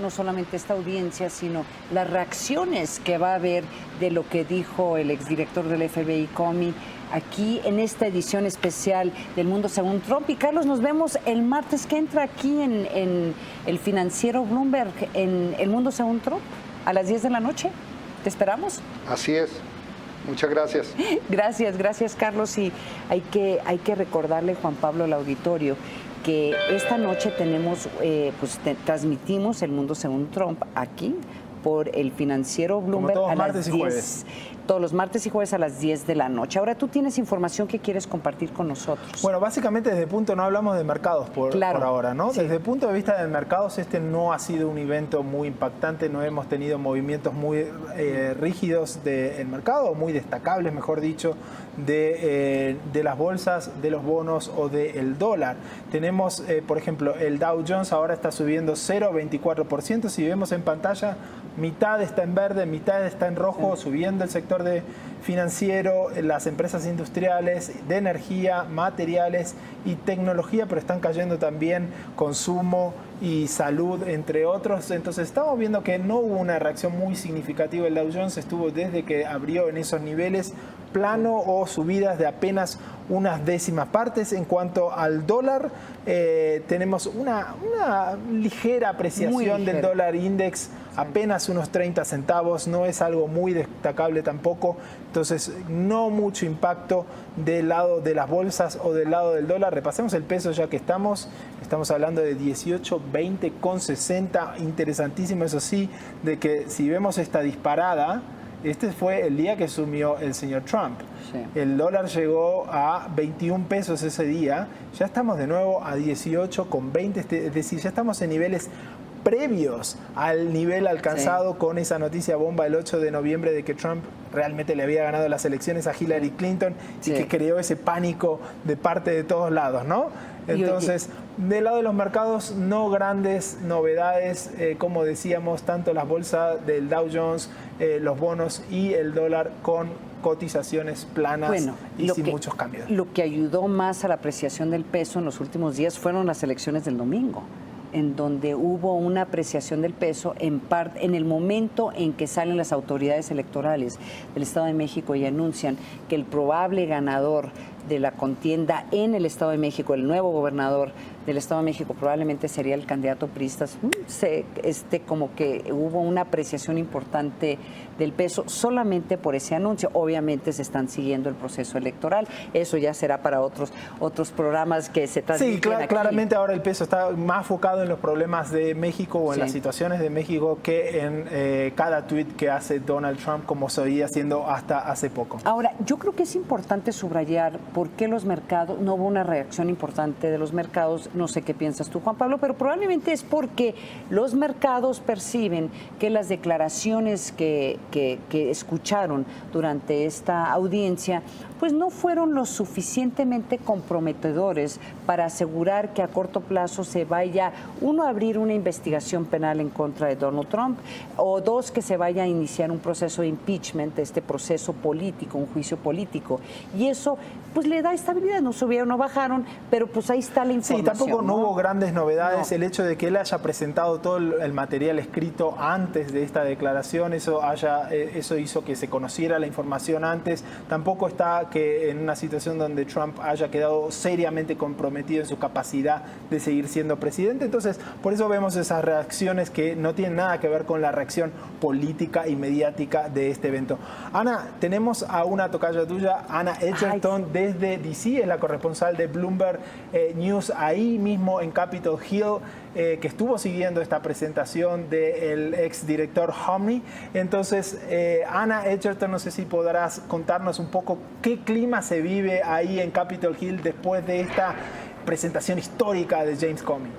No solamente esta audiencia, sino las reacciones que va a haber de lo que dijo el exdirector del FBI, Comey, aquí en esta edición especial del Mundo Según Trump. Y Carlos, nos vemos el martes que entra aquí en el financiero Bloomberg, en el Mundo Según Trump, a las 10 de la noche. ¿Te esperamos? Así es. Muchas gracias. Gracias Carlos. Y hay que recordarle, Juan Pablo, al auditorio, que esta noche tenemos, transmitimos el Mundo Según Trump aquí por el financiero Bloomberg a las 10. Todos los martes y jueves a las 10 de la noche. Ahora, tú tienes información que quieres compartir con nosotros. Bueno, básicamente desde el punto, no hablamos de mercados por ahora, ¿no? Sí. Desde el punto de vista de mercados, este no ha sido un evento muy impactante, no hemos tenido movimientos muy rígidos del mercado, muy destacables, mejor dicho, de las bolsas, de los bonos o del dólar. Tenemos, por ejemplo, el Dow Jones ahora está subiendo 0,24%. Si vemos en pantalla, mitad está en verde, mitad está en rojo, subiendo el sector financiero, las empresas industriales, de energía, materiales y tecnología, pero están cayendo también consumo y salud, entre otros. Entonces estamos viendo que no hubo una reacción muy significativa. El Dow Jones estuvo desde que abrió en esos niveles plano o subidas de apenas unas décimas partes. En cuanto al dólar, tenemos una ligera apreciación del dólar index, apenas unos 30 centavos, no es algo muy destacable tampoco, entonces no mucho impacto del lado de las bolsas o del lado del dólar. Repasemos el peso ya que estamos hablando de 18.20,60, interesantísimo eso sí, de que si vemos esta disparada, este fue el día que asumió el señor Trump. Sí. El dólar llegó a 21 pesos ese día, ya estamos de nuevo a 18,20, es decir, ya estamos en niveles previos al nivel alcanzado con esa noticia bomba el 8 de noviembre de que Trump realmente le había ganado las elecciones a Hillary Clinton y que creó ese pánico de parte de todos lados, ¿no? Entonces, del lado de los mercados, no grandes novedades, como decíamos, tanto las bolsas del Dow Jones, los bonos y el dólar con cotizaciones planas y sin muchos cambios. Lo que ayudó más a la apreciación del peso en los últimos días fueron las elecciones del domingo, en donde hubo una apreciación del peso en el momento en que salen las autoridades electorales del Estado de México y anuncian que el probable ganador de la contienda en el Estado de México, el nuevo gobernador del Estado de México, probablemente sería el candidato priista. Como que hubo una apreciación importante del peso solamente por ese anuncio. Obviamente se están siguiendo el proceso electoral. Eso ya será para otros programas que se transmiten. Sí, claramente ahora el peso está más enfocado en los problemas de México o en las situaciones de México que en cada tuit que hace Donald Trump, como se oía haciendo hasta hace poco. Ahora, yo creo que es importante subrayar por qué los mercados, no hubo una reacción importante de los mercados. No sé qué piensas tú, Juan Pablo, pero probablemente es porque los mercados perciben que las declaraciones que escucharon durante esta audiencia pues no fueron lo suficientemente comprometedores para asegurar que a corto plazo se vaya, uno, a abrir una investigación penal en contra de Donald Trump, o dos, que se vaya a iniciar un proceso de impeachment, este proceso político, un juicio político. Y eso pues le da estabilidad, no subieron, no bajaron, pero pues ahí está la información. Sí, tampoco no hubo grandes novedades. El hecho de que él haya presentado todo el material escrito antes de esta declaración, eso hizo que se conociera la información antes. Tampoco está que en una situación donde Trump haya quedado seriamente comprometido en su capacidad de seguir siendo presidente. Entonces, por eso vemos esas reacciones que no tienen nada que ver con la reacción política y mediática de este evento. Ana, tenemos a una tocaya tuya, Ana Edgerton, desde DC, es la corresponsal de Bloomberg News, ahí mismo en Capitol Hill, que estuvo siguiendo esta presentación del exdirector Comey. Entonces, Ana Edgerton, no sé si podrás contarnos un poco qué clima se vive ahí en Capitol Hill después de esta presentación histórica de James Comey.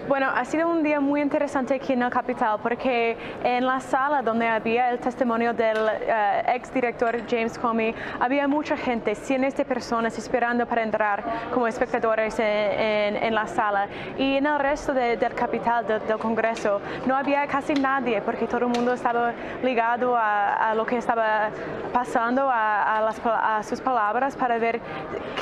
Bueno, ha sido un día muy interesante aquí en el Capitol porque en la sala donde había el testimonio del exdirector James Comey había mucha gente, cientos de personas esperando para entrar como espectadores en la sala, y en el resto del Capitol, del Congreso, no había casi nadie porque todo el mundo estaba ligado a lo que estaba pasando, a sus palabras, para ver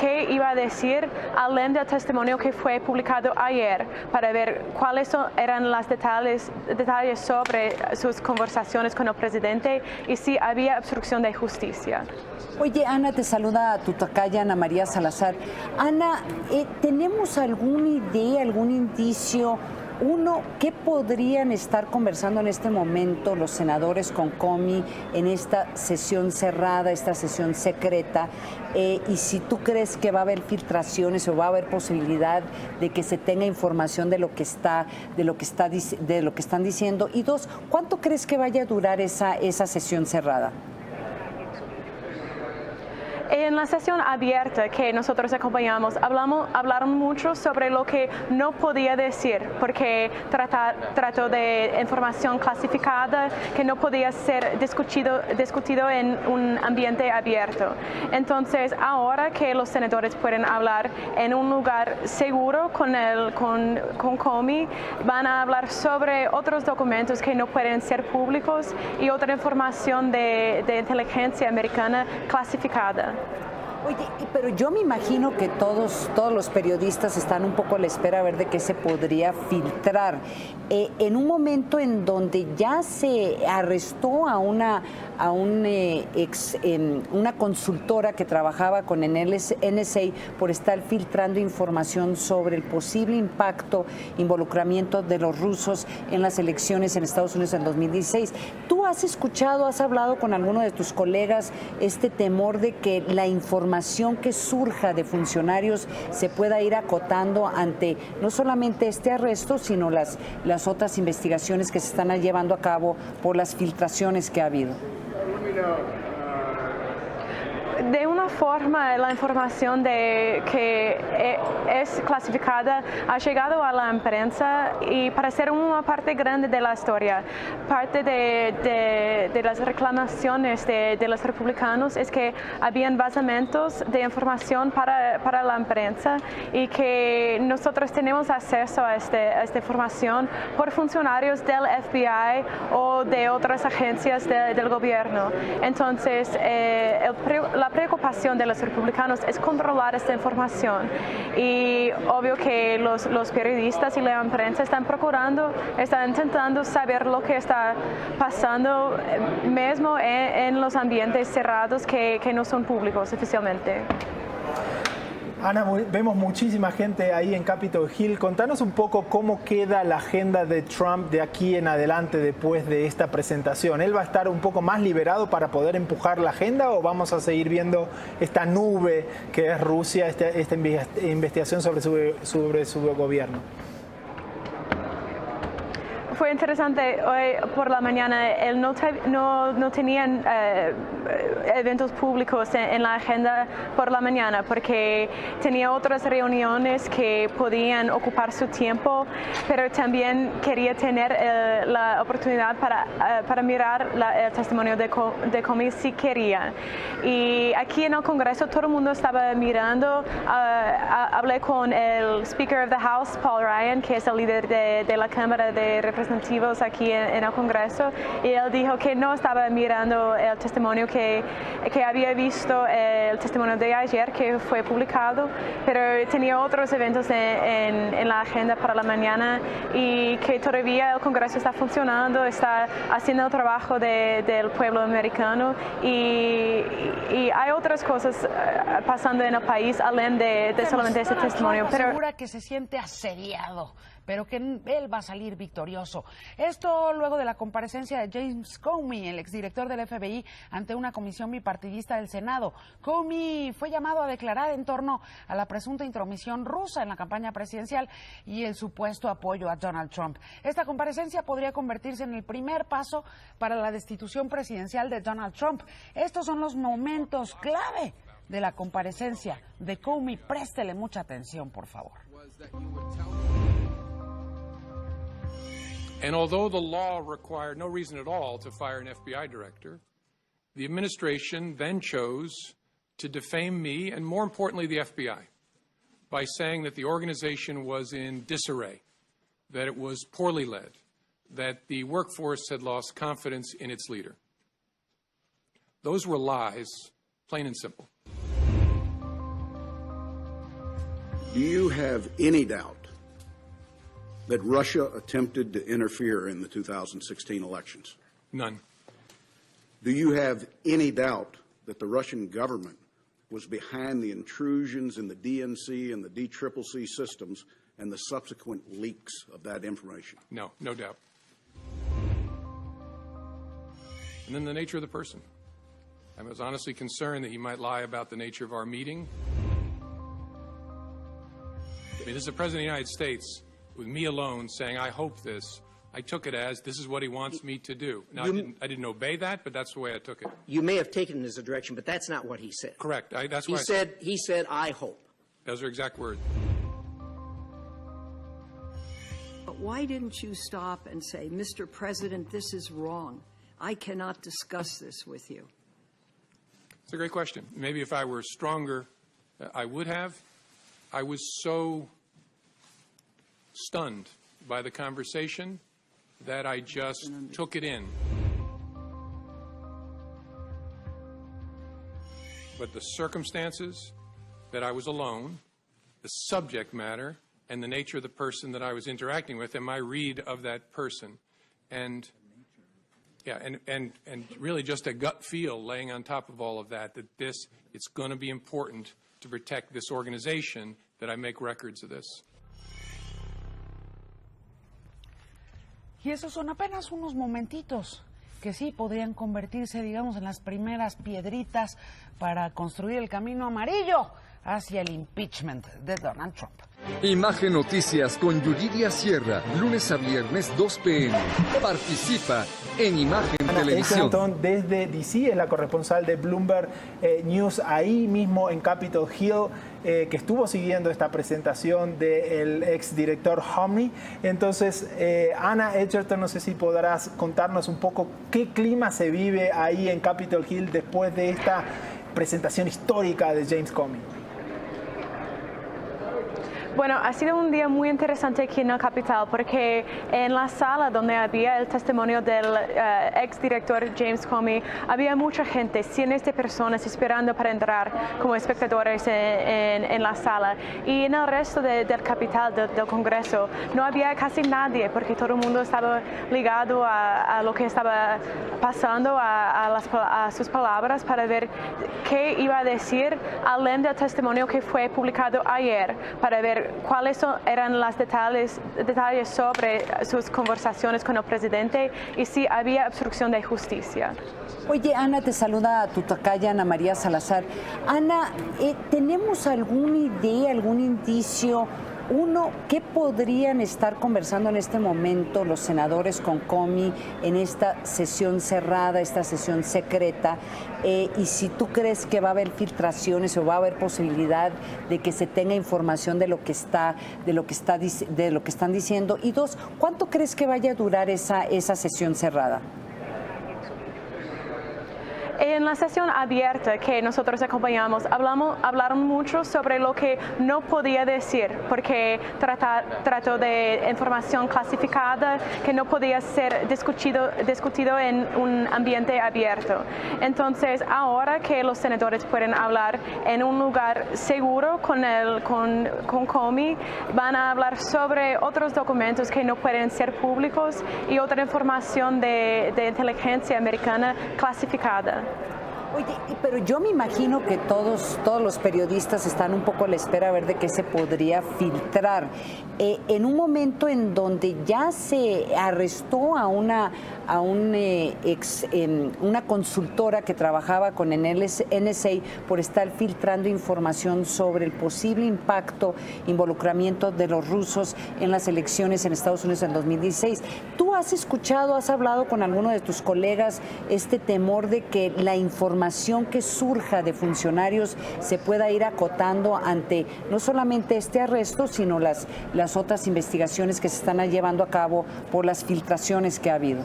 qué iba a decir, além del testimonio que fue publicado ayer, para ver cuáles eran los detalles sobre sus conversaciones con el presidente y si había obstrucción de justicia. Oye, Ana, te saluda tu tocaya Ana María Salazar. Ana, ¿tenemos alguna idea, algún indicio? Uno, ¿qué podrían estar conversando en este momento los senadores con Comey en esta sesión cerrada, esta sesión secreta? Y si tú crees que va a haber filtraciones o va a haber posibilidad de que se tenga información de lo que están diciendo. Y dos, ¿cuánto crees que vaya a durar esa sesión cerrada? En la sesión abierta que nosotros acompañamos, hablaron mucho sobre lo que no podía decir, porque trató de información clasificada que no podía ser discutido en un ambiente abierto. Entonces, ahora que los senadores pueden hablar en un lugar seguro con Comey, van a hablar sobre otros documentos que no pueden ser públicos y otra información de inteligencia americana clasificada. Oye, pero yo me imagino que todos los periodistas están un poco a la espera a ver de qué se podría filtrar. En un momento en donde ya se arrestó a una consultora que trabajaba con el NSA por estar filtrando información sobre el posible impacto, involucramiento de los rusos en las elecciones en Estados Unidos en 2016. ¿Tú has escuchado, has hablado con alguno de tus colegas este temor de que la información que surja de funcionarios se pueda ir acotando ante no solamente este arresto, sino las otras investigaciones que se están llevando a cabo por las filtraciones que ha habido? De una forma, la información que es clasificada ha llegado a la prensa y para ser una parte grande de la historia. Parte de las reclamaciones de los republicanos es que habían vazamientos de información para la prensa y que nosotros tenemos acceso a esta información por funcionarios del FBI o de otras agencias del gobierno. Entonces, la preocupación de los republicanos es controlar esta información y obvio que los periodistas y la prensa están intentando saber lo que está pasando mismo en los ambientes cerrados que no son públicos oficialmente. Ana, vemos muchísima gente ahí en Capitol Hill. Contanos un poco cómo queda la agenda de Trump de aquí en adelante después de esta presentación. ¿Él va a estar un poco más liberado para poder empujar la agenda o vamos a seguir viendo esta nube que es Rusia, esta investigación sobre su gobierno? Fue interesante, hoy por la mañana él no tenían eventos públicos en la agenda por la mañana porque tenía otras reuniones que podían ocupar su tiempo, pero también quería tener la oportunidad para mirar el testimonio de Comey si quería. Y aquí en el Congreso todo el mundo estaba mirando. Hablé con el Speaker of the House, Paul Ryan, que es el líder de la Cámara de Representantes aquí en el Congreso, y él dijo que no estaba mirando el testimonio que había visto, el testimonio de ayer que fue publicado, pero tenía otros eventos en la agenda para la mañana y que todavía el Congreso está funcionando, está haciendo el trabajo del pueblo americano y hay otras cosas pasando en el país, além de solamente ese testimonio. Pero asegura que se siente asediado, pero que él va a salir victorioso. Esto luego de la comparecencia de James Comey, el exdirector del FBI, ante una comisión bipartidista del Senado. Comey fue llamado a declarar en torno a la presunta intromisión rusa en la campaña presidencial y el supuesto apoyo a Donald Trump. Esta comparecencia podría convertirse en el primer paso para la destitución presidencial de Donald Trump. Estos son los momentos clave de la comparecencia de Comey. Préstele mucha atención, por favor. And although the law required no reason at all to fire an FBI director, the administration then chose to defame me and, more importantly, the FBI by saying that the organization was in disarray, that it was poorly led, that the workforce had lost confidence in its leader. Those were lies, plain and simple. Do you have any doubt that Russia attempted to interfere in the 2016 elections? None. Do you have any doubt that the Russian government was behind the intrusions in the DNC and the DCCC systems and the subsequent leaks of that information? No, no doubt. And then the nature of the person. I was honestly concerned that he might lie about the nature of our meeting. I mean, this is the President of the United States with me alone saying, I hope this. I took it as this is what he wants me to do. Now, I didn't obey that, but that's the way I took it. You may have taken it as a direction, but that's not what he said. Correct. That's why he said, I hope. Those are exact words. But why didn't you stop and say, Mr. President, this is wrong. I cannot discuss this with you. It's a great question. Maybe if I were stronger, I would have. I was so stunned by the conversation that I just took it in. but the circumstances that I was alone, the subject matter, and the nature of the person that I was interacting with, and my read of that person. And yeah, and really just a gut feel laying on top of all of that it's going to be important to protect this organization, that I make records of this. Y esos son apenas unos momentitos que sí podrían convertirse, digamos, en las primeras piedritas para construir el camino amarillo hacia el impeachment de Donald Trump. Imagen Noticias con Yuridia Sierra, lunes a viernes 2 p.m. Participa en Imagen Televisión. Desde D.C. es la corresponsal de Bloomberg News, ahí mismo en Capitol Hill, que estuvo siguiendo esta presentación del exdirector Comey. Entonces, Ana Edgerton, no sé si podrás contarnos un poco qué clima se vive ahí en Capitol Hill después de esta presentación histórica de James Comey. Bueno, ha sido un día muy interesante aquí en el Capitol porque en la sala donde había el testimonio del exdirector James Comey había mucha gente, cientos de personas esperando para entrar como espectadores en la sala. Y en el resto del Capitol, del Congreso, no había casi nadie porque todo el mundo estaba ligado a lo que estaba pasando, a sus palabras, para ver qué iba a decir, além del testimonio que fue publicado ayer, para ver cuáles eran los detalles sobre sus conversaciones con el presidente y si había obstrucción de justicia. Oye, Ana, te saluda tu tocaya Ana María Salazar. Ana, ¿tenemos alguna idea, algún indicio? Uno, ¿qué podrían estar conversando en este momento los senadores con Comey en esta sesión cerrada, esta sesión secreta? Y si tú crees que va a haber filtraciones o va a haber posibilidad de que se tenga información de lo que están diciendo. Y dos, ¿cuánto crees que vaya a durar esa sesión cerrada? En la sesión abierta que nosotros acompañamos, hablaron mucho sobre lo que no podía decir, porque trató de información clasificada que no podía ser discutido en un ambiente abierto. Entonces, ahora que los senadores pueden hablar en un lugar seguro con Comey, van a hablar sobre otros documentos que no pueden ser públicos y otra información de inteligencia americana clasificada. Oye, pero yo me imagino que todos los periodistas están un poco a la espera a ver de qué se podría filtrar. En un momento en donde ya se arrestó a una consultora que trabajaba con el NSA por estar filtrando información sobre el posible involucramiento de los rusos en las elecciones en Estados Unidos en 2016. ¿Tú has escuchado, has hablado con alguno de tus colegas este temor de que la información que surja de funcionarios se pueda ir acotando ante no solamente este arresto, sino las otras investigaciones que se están llevando a cabo por las filtraciones que ha habido?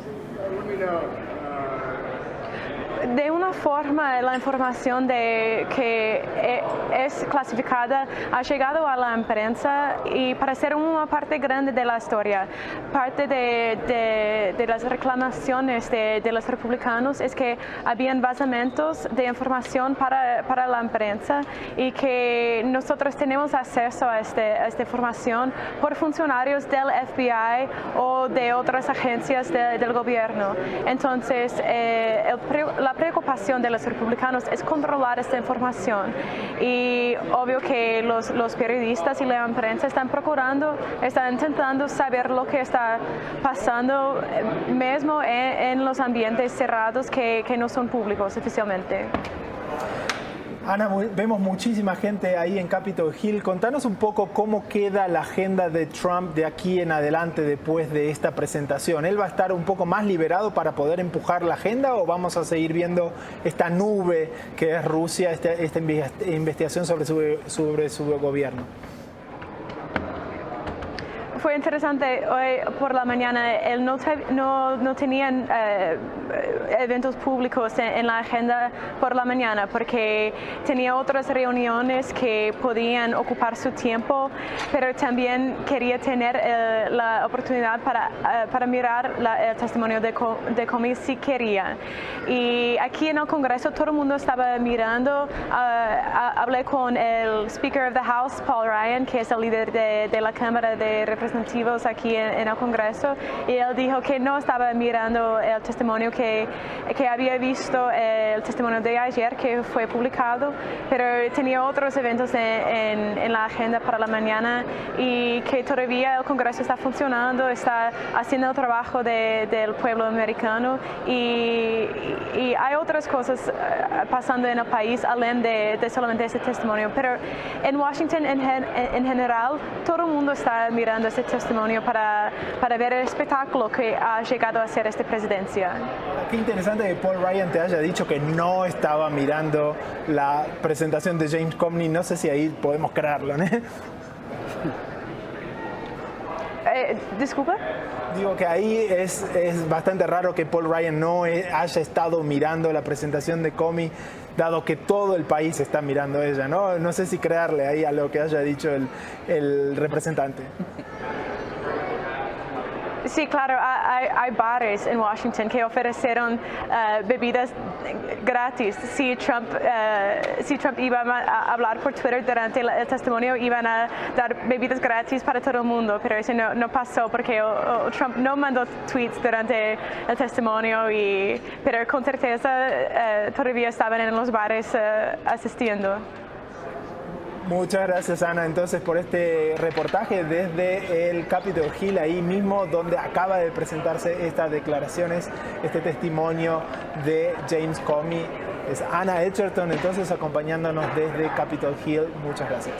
De una forma, la información que es clasificada ha llegado a la prensa y para ser una parte grande de la historia. Parte de las reclamaciones de los republicanos es que habían basamentos de información para la prensa y que nosotros tenemos acceso a esta información por funcionarios del FBI o de otras agencias del gobierno. Entonces, la preocupación de los republicanos es controlar esta información y obvio que los periodistas y la prensa están intentando saber lo que está pasando mismo en los ambientes cerrados que no son públicos oficialmente. Ana, vemos muchísima gente ahí en Capitol Hill. Contanos un poco cómo queda la agenda de Trump de aquí en adelante después de esta presentación. ¿Él va a estar un poco más liberado para poder empujar la agenda o vamos a seguir viendo esta nube que es Rusia, esta investigación sobre su gobierno? fue interesante hoy por la mañana. Él no tenían eventos públicos en la agenda por la mañana porque tenía otras reuniones que podían ocupar su tiempo, pero también quería tener la oportunidad para mirar el testimonio de Comey si quería. Y aquí en el Congreso todo el mundo estaba mirando. Hablé con el Speaker of the House, Paul Ryan, que es el líder de la Cámara de Representativos aquí en el Congreso, y él dijo que no estaba mirando el testimonio que había visto, el testimonio de ayer que fue publicado, pero tenía otros eventos en la agenda para la mañana y que todavía el Congreso está funcionando, está haciendo el trabajo del pueblo americano y hay otras cosas pasando en el país, além de solamente ese testimonio. Pero en Washington en general, todo el mundo está mirando ese testimonio para ver el espectáculo que ha llegado a ser esta presidencia. Qué interesante que Paul Ryan te haya dicho que no estaba mirando la presentación de James Comey. No sé si ahí podemos creerlo, ¿no? ¿Disculpa? Digo que ahí es bastante raro que Paul Ryan no haya estado mirando la presentación de Comey, dado que todo el país está mirando ella, ¿no? No sé si creerle ahí a lo que haya dicho el representante. Sí, claro, hay bares en Washington que ofrecieron bebidas gratis. Si Trump iba a hablar por Twitter durante el testimonio, iban a dar bebidas gratis para todo el mundo, pero eso no pasó porque Trump no mandó tweets durante el testimonio, pero con certeza todavía estaban en los bares asistiendo. Muchas gracias, Ana, entonces por este reportaje desde el Capitol Hill, ahí mismo donde acaba de presentarse estas declaraciones, este testimonio de James Comey. Es Ana Edgerton, entonces acompañándonos desde Capitol Hill. Muchas gracias.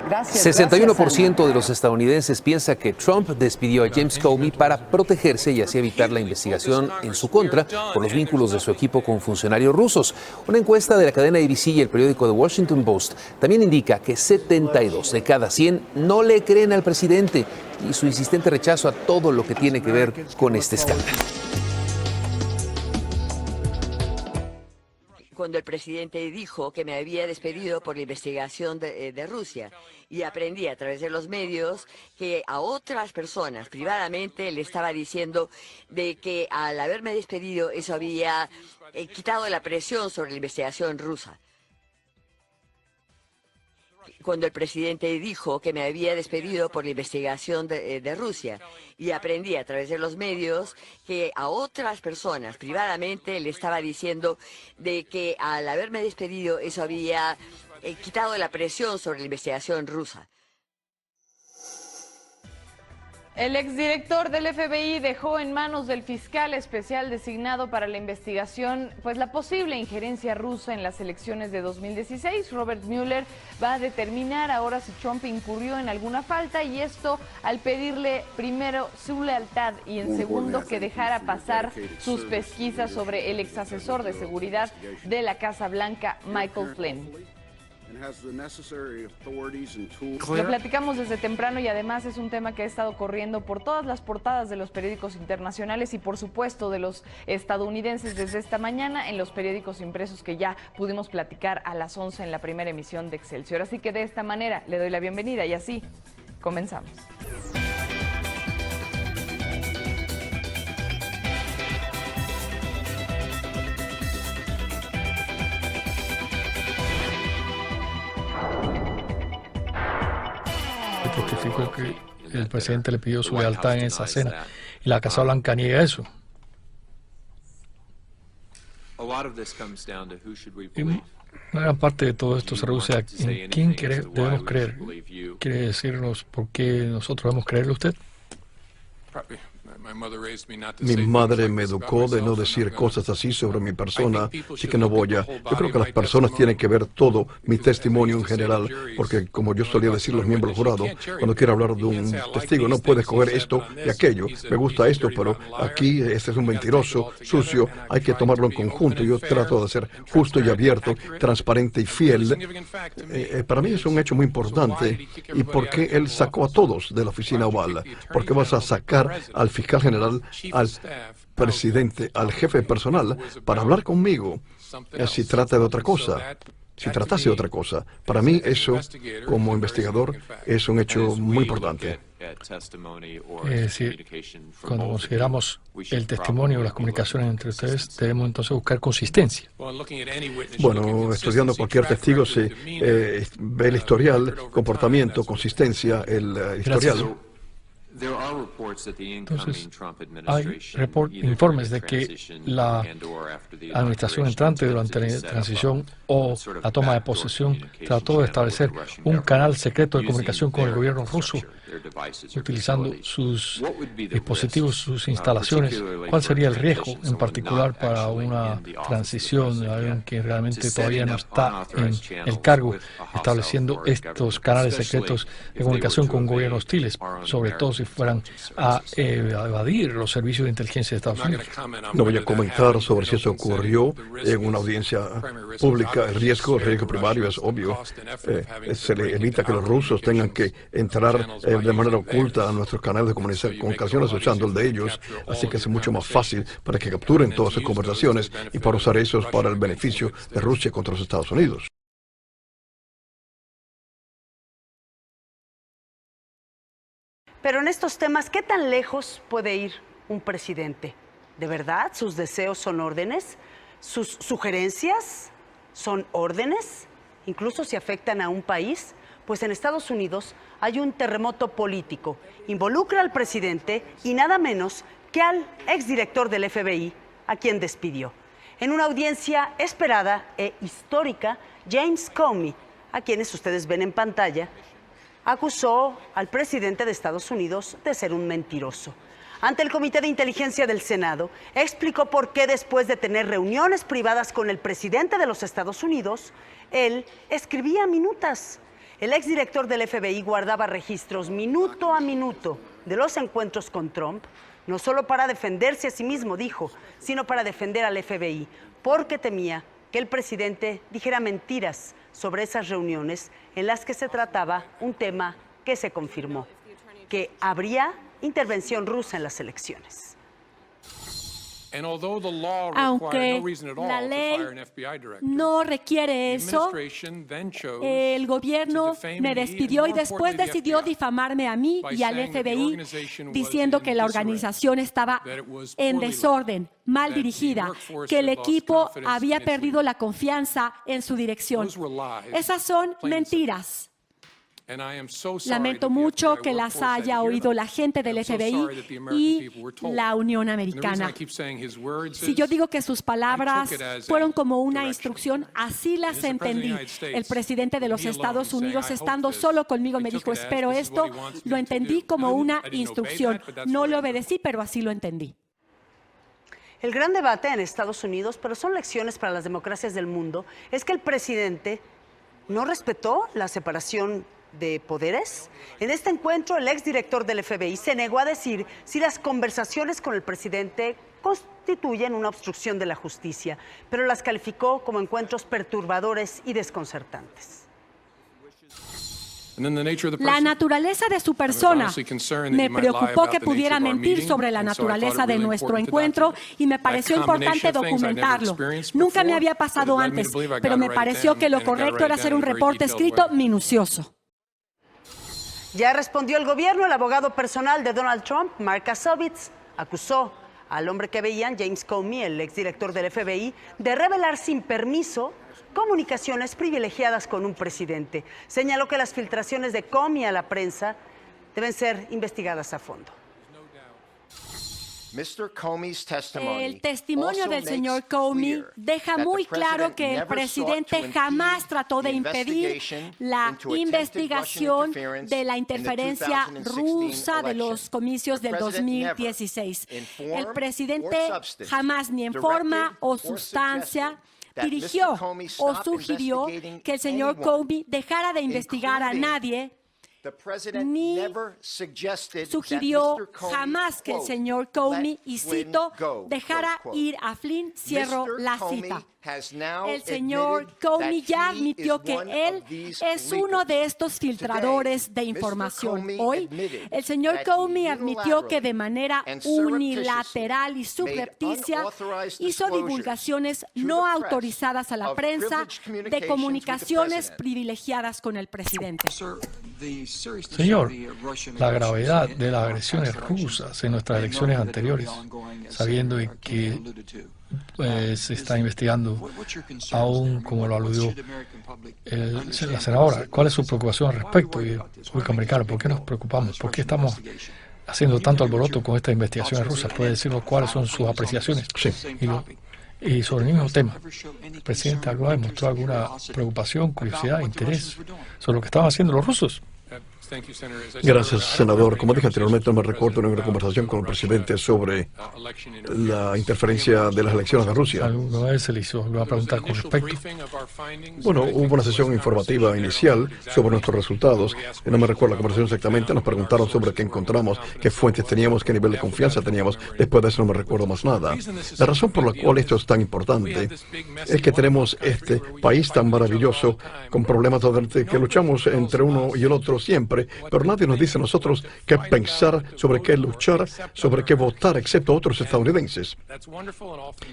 Gracias, 61% de los estadounidenses piensa que Trump despidió a James Comey para protegerse y así evitar la investigación en su contra por los vínculos de su equipo con funcionarios rusos. Una encuesta de la cadena ABC y el periódico The Washington Post también indica que 72 de cada 100 no le creen al presidente y su insistente rechazo a todo lo que tiene que ver con este escándalo. Cuando el presidente dijo que me había despedido por la investigación de Rusia y aprendí a través de los medios que a otras personas privadamente le estaba diciendo de que al haberme despedido eso había quitado la presión sobre la investigación rusa. Cuando el presidente dijo que me había despedido por la investigación de Rusia y aprendí a través de los medios que a otras personas privadamente le estaba diciendo de que al haberme despedido eso había quitado la presión sobre la investigación rusa. El exdirector del FBI dejó en manos del fiscal especial designado para la investigación la posible injerencia rusa en las elecciones de 2016. Robert Mueller va a determinar ahora si Trump incurrió en alguna falta, y esto al pedirle primero su lealtad y en segundo que dejara pasar sus pesquisas sobre el exasesor de seguridad de la Casa Blanca, Michael Flynn. Lo platicamos desde temprano y además es un tema que ha estado corriendo por todas las portadas de los periódicos internacionales y por supuesto de los estadounidenses desde esta mañana en los periódicos impresos que ya pudimos platicar a las 11 en la primera emisión de Excelsior. Así que de esta manera le doy la bienvenida y así comenzamos. Testificó que el presidente le pidió su lealtad en esa cena y la Casa Blanca niega eso. Y una gran parte de todo esto se reduce a en quién debemos creer. ¿Quiere decirnos por qué nosotros debemos creerle a usted? Mi madre me educó de no decir cosas así sobre mi persona, así que no voy a... Yo creo que las personas tienen que ver todo mi testimonio en general, porque como yo solía decir a los miembros del jurado, cuando quiero hablar de un testigo, no puedes coger esto y aquello. Me gusta esto, pero aquí este es un mentiroso, sucio, hay que tomarlo en conjunto. Yo trato de ser justo y abierto, transparente y fiel. Para mí es un hecho muy importante. ¿Y por qué él sacó a todos de la oficina oval? ¿Por qué vas a sacar al fiscal general, al presidente, al jefe personal para hablar conmigo si trata de otra cosa? Si tratase de otra cosa. Para mí eso, como investigador, es un hecho muy importante. Cuando consideramos el testimonio o las comunicaciones entre ustedes, debemos entonces buscar consistencia. Bueno, estudiando cualquier testigo se ve el historial, comportamiento, consistencia, el historial. Entonces, hay informes de que la administración entrante durante la transición o la toma de posesión trató de establecer un canal secreto de comunicación con el gobierno ruso, utilizando sus dispositivos, sus instalaciones. ¿Cuál sería el riesgo en particular para una transición de alguien que realmente todavía no está en el cargo, estableciendo estos canales secretos de comunicación con gobiernos hostiles, sobre todo si fueran a evadir los servicios de inteligencia de Estados Unidos? No voy a comentar sobre si eso ocurrió en una audiencia pública. El riesgo primario es obvio. Se le evita que los rusos tengan que entrar de manera oculta a nuestros canales de comunicaciones usando el de ellos, así que es mucho más fácil para que capturen todas sus conversaciones y para usar esos para el beneficio de Rusia contra los Estados Unidos. Pero en estos temas, ¿qué tan lejos puede ir un presidente? ¿De verdad sus deseos son órdenes? ¿Sus sugerencias son órdenes? Incluso si afectan a un país. Pues en Estados Unidos hay un terremoto político. Involucra al presidente y nada menos que al exdirector del FBI, a quien despidió. En una audiencia esperada e histórica, James Comey, a quienes ustedes ven en pantalla, acusó al presidente de Estados Unidos de ser un mentiroso. Ante el Comité de Inteligencia del Senado, explicó por qué después de tener reuniones privadas con el presidente de los Estados Unidos, él escribía minutas. El exdirector del FBI guardaba registros minuto a minuto de los encuentros con Trump, no solo para defenderse a sí mismo, dijo, sino para defender al FBI, porque temía que el presidente dijera mentiras sobre esas reuniones en las que se trataba un tema que se confirmó, que habría intervención rusa en las elecciones. Aunque la ley no requiere eso, el gobierno me despidió y después decidió difamarme a mí y al FBI, diciendo que la organización estaba en desorden, mal dirigida, que el equipo había perdido la confianza en su dirección. Esas son mentiras. Lamento mucho que las haya oído la gente del FBI y la Unión Americana. Si yo digo que sus palabras fueron como una instrucción, así las entendí. El presidente de los Estados Unidos, estando solo conmigo, me dijo, espero esto, lo entendí como una instrucción. No le obedecí, pero así lo entendí. El gran debate en Estados Unidos, pero son lecciones para las democracias del mundo, es que el presidente no respetó la separación de poderes. En este encuentro, el exdirector del FBI se negó a decir si las conversaciones con el presidente constituyen una obstrucción de la justicia, pero las calificó como encuentros perturbadores y desconcertantes. La naturaleza de su persona. Me preocupó que pudiera mentir sobre la naturaleza de nuestro encuentro y me pareció importante documentarlo. Nunca me había pasado antes, pero me pareció que lo correcto era hacer un reporte escrito minucioso. Ya respondió el gobierno. El abogado personal de Donald Trump, Mark Kasovitz, acusó al hombre que veían, James Comey, el exdirector del FBI, de revelar sin permiso comunicaciones privilegiadas con un presidente. Señaló que las filtraciones de Comey a la prensa deben ser investigadas a fondo. El testimonio del señor Comey deja muy claro que el presidente jamás trató de impedir la investigación de la interferencia rusa de los comicios del 2016. El presidente jamás, ni en forma o sustancia, dirigió o sugirió que el señor Comey dejara de investigar a nadie, ni sugirió jamás que el señor Comey, y cito, dejara ir a Flynn, cierro la cita. El señor Comey ya admitió que él es uno de estos filtradores de información. Hoy, el señor Comey admitió que de manera unilateral y subrepticia hizo divulgaciones no autorizadas a la prensa de comunicaciones privilegiadas con el presidente. Señor, la gravedad de las agresiones rusas en nuestras elecciones anteriores, sabiendo que se está investigando, aún como lo aludió la senadora, ¿cuál es su preocupación al respecto? Y el público americano, ¿por qué nos preocupamos? ¿Por qué estamos haciendo tanto alboroto con estas investigaciones rusas? ¿Puede decirnos cuáles son sus apreciaciones? Sí. Y sobre el mismo tema, el presidente habló y mostró alguna preocupación, curiosidad, interés sobre lo que estaban haciendo los rusos. Gracias, senador. Como dije anteriormente, me recuerdo en una conversación con el presidente sobre la interferencia de las elecciones de Rusia. ¿Alguna vez se le hizo alguna pregunta con respecto? Bueno, hubo una sesión informativa inicial sobre nuestros resultados. No me recuerdo la conversación exactamente. Nos preguntaron sobre qué encontramos, qué fuentes teníamos, qué nivel de confianza teníamos. Después de eso no me recuerdo más nada. La razón por la cual esto es tan importante es que tenemos este país tan maravilloso con problemas que luchamos entre uno y el otro siempre. Pero nadie nos dice a nosotros qué pensar, sobre qué luchar, sobre qué votar, excepto otros estadounidenses.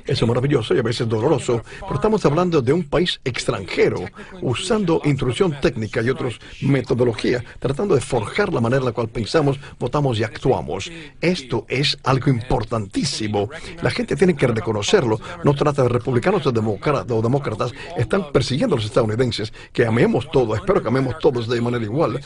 Eso es maravilloso y a veces doloroso, pero estamos hablando de un país extranjero, usando intrusión técnica y otras metodologías, tratando de forjar la manera en la cual pensamos, votamos y actuamos. Esto es algo importantísimo. La gente tiene que reconocerlo. No trata de republicanos o demócratas. Están persiguiendo a los estadounidenses, que amemos todo, espero que amemos todos de manera igual,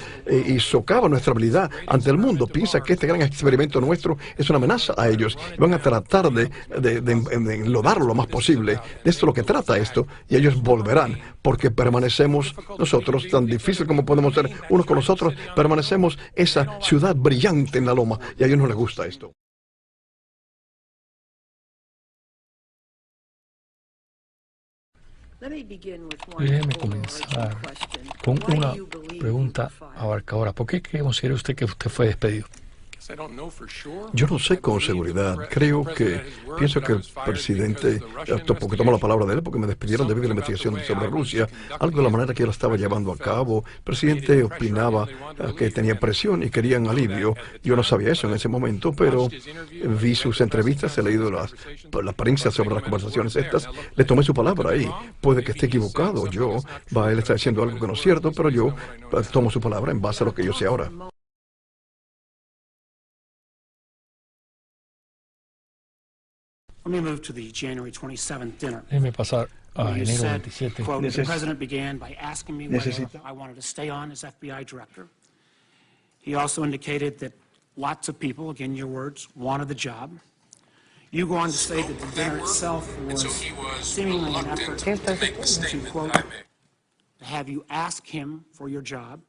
y socava nuestra habilidad ante el mundo. Piensa que este gran experimento nuestro es una amenaza a ellos. Van a tratar de enlodarlo lo más posible. De esto es lo que trata esto. Y ellos volverán, porque permanecemos nosotros, tan difícil como podemos ser unos con los otros, permanecemos esa ciudad brillante en la loma. Y a ellos no les gusta esto. Déjeme comenzar con una pregunta abarcadora. ¿Por qué considera usted que usted fue despedido? Yo no sé con seguridad. Pienso que el presidente, porque tomo la palabra de él, porque me despidieron debido a la investigación sobre Rusia, algo de la manera que él estaba llevando a cabo. El presidente opinaba que tenía presión y querían alivio. Yo no sabía eso en ese momento, pero vi sus entrevistas, he leído la prensa sobre las conversaciones estas, le tomé su palabra ahí. Puede que esté equivocado. Él está diciendo algo que no es cierto, pero yo tomo su palabra en base a lo que yo sé ahora. Déjeme pasar a enero 27. The president began by asking me whether I wanted to stay on as FBI director. He also indicated that lots of people, again your words, wanted the job. You go on to say that the dinner itself was seemingly an effort to, quote, have you ask him for your job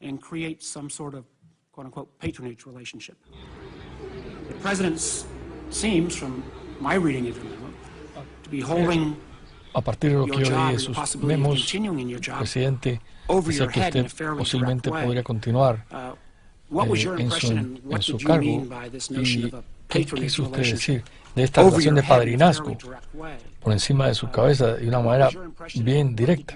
and create some sort of, quote-unquote, patronage relationship. The president seems, from my reading of the memo, to be holding a partir de lo que yo leí de sus memos, el presidente dice que usted posiblemente podría continuar en su cargo. ¿Y qué quiso usted decir de esta relación de padrinazgo por encima de su cabeza de una manera bien directa?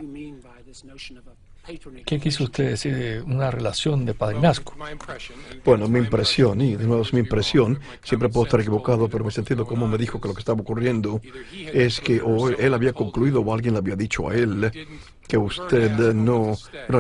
¿Qué quiso usted decir de una relación de padrinazgo? Bueno, mi impresión, y de nuevo es mi impresión, siempre puedo estar equivocado, pero me he sentido como me dijo que lo que estaba ocurriendo es que o él había concluido o alguien le había dicho a él que usted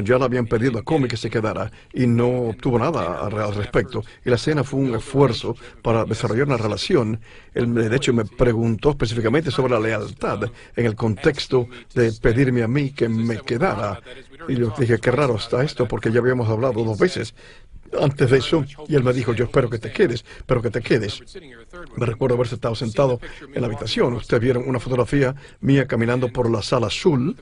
ya le habían pedido a Comey que se quedara y no obtuvo nada al respecto. Y la cena fue un esfuerzo para desarrollar una relación. Él, de hecho, me preguntó específicamente sobre la lealtad en el contexto de pedirme a mí que me quedara. Y yo dije, qué raro está esto, porque ya habíamos hablado 2 veces. antes de eso, y él me dijo, yo espero que te quedes. Me recuerdo haber estado sentado en la habitación. Ustedes vieron una fotografía mía caminando por la sala azul,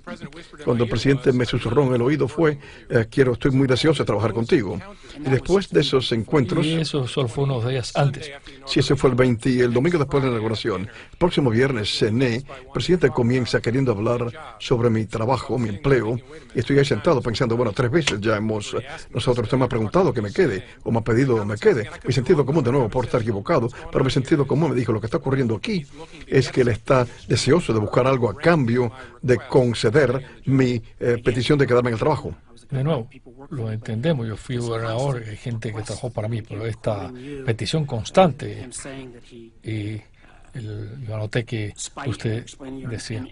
cuando el presidente me susurró en el oído estoy muy deseoso de trabajar contigo. Y después de esos encuentros... Y eso solo fue unos días antes. Sí, ese fue el domingo después de la inauguración. El próximo viernes cené, el presidente comienza queriendo hablar sobre mi trabajo, mi empleo, y estoy ahí sentado pensando, 3 veces ya usted me ha preguntado que me quede, o me ha pedido que me quede. Mi sentido común, de nuevo, por estar equivocado, pero mi sentido común me dijo, lo que está ocurriendo aquí es que él está deseoso de buscar algo a cambio de conceder mi petición de quedarme en el trabajo. De nuevo, lo entendemos, yo fui gobernador, hay gente que trabajó para mí, pero esta petición constante, y yo anoté que usted decía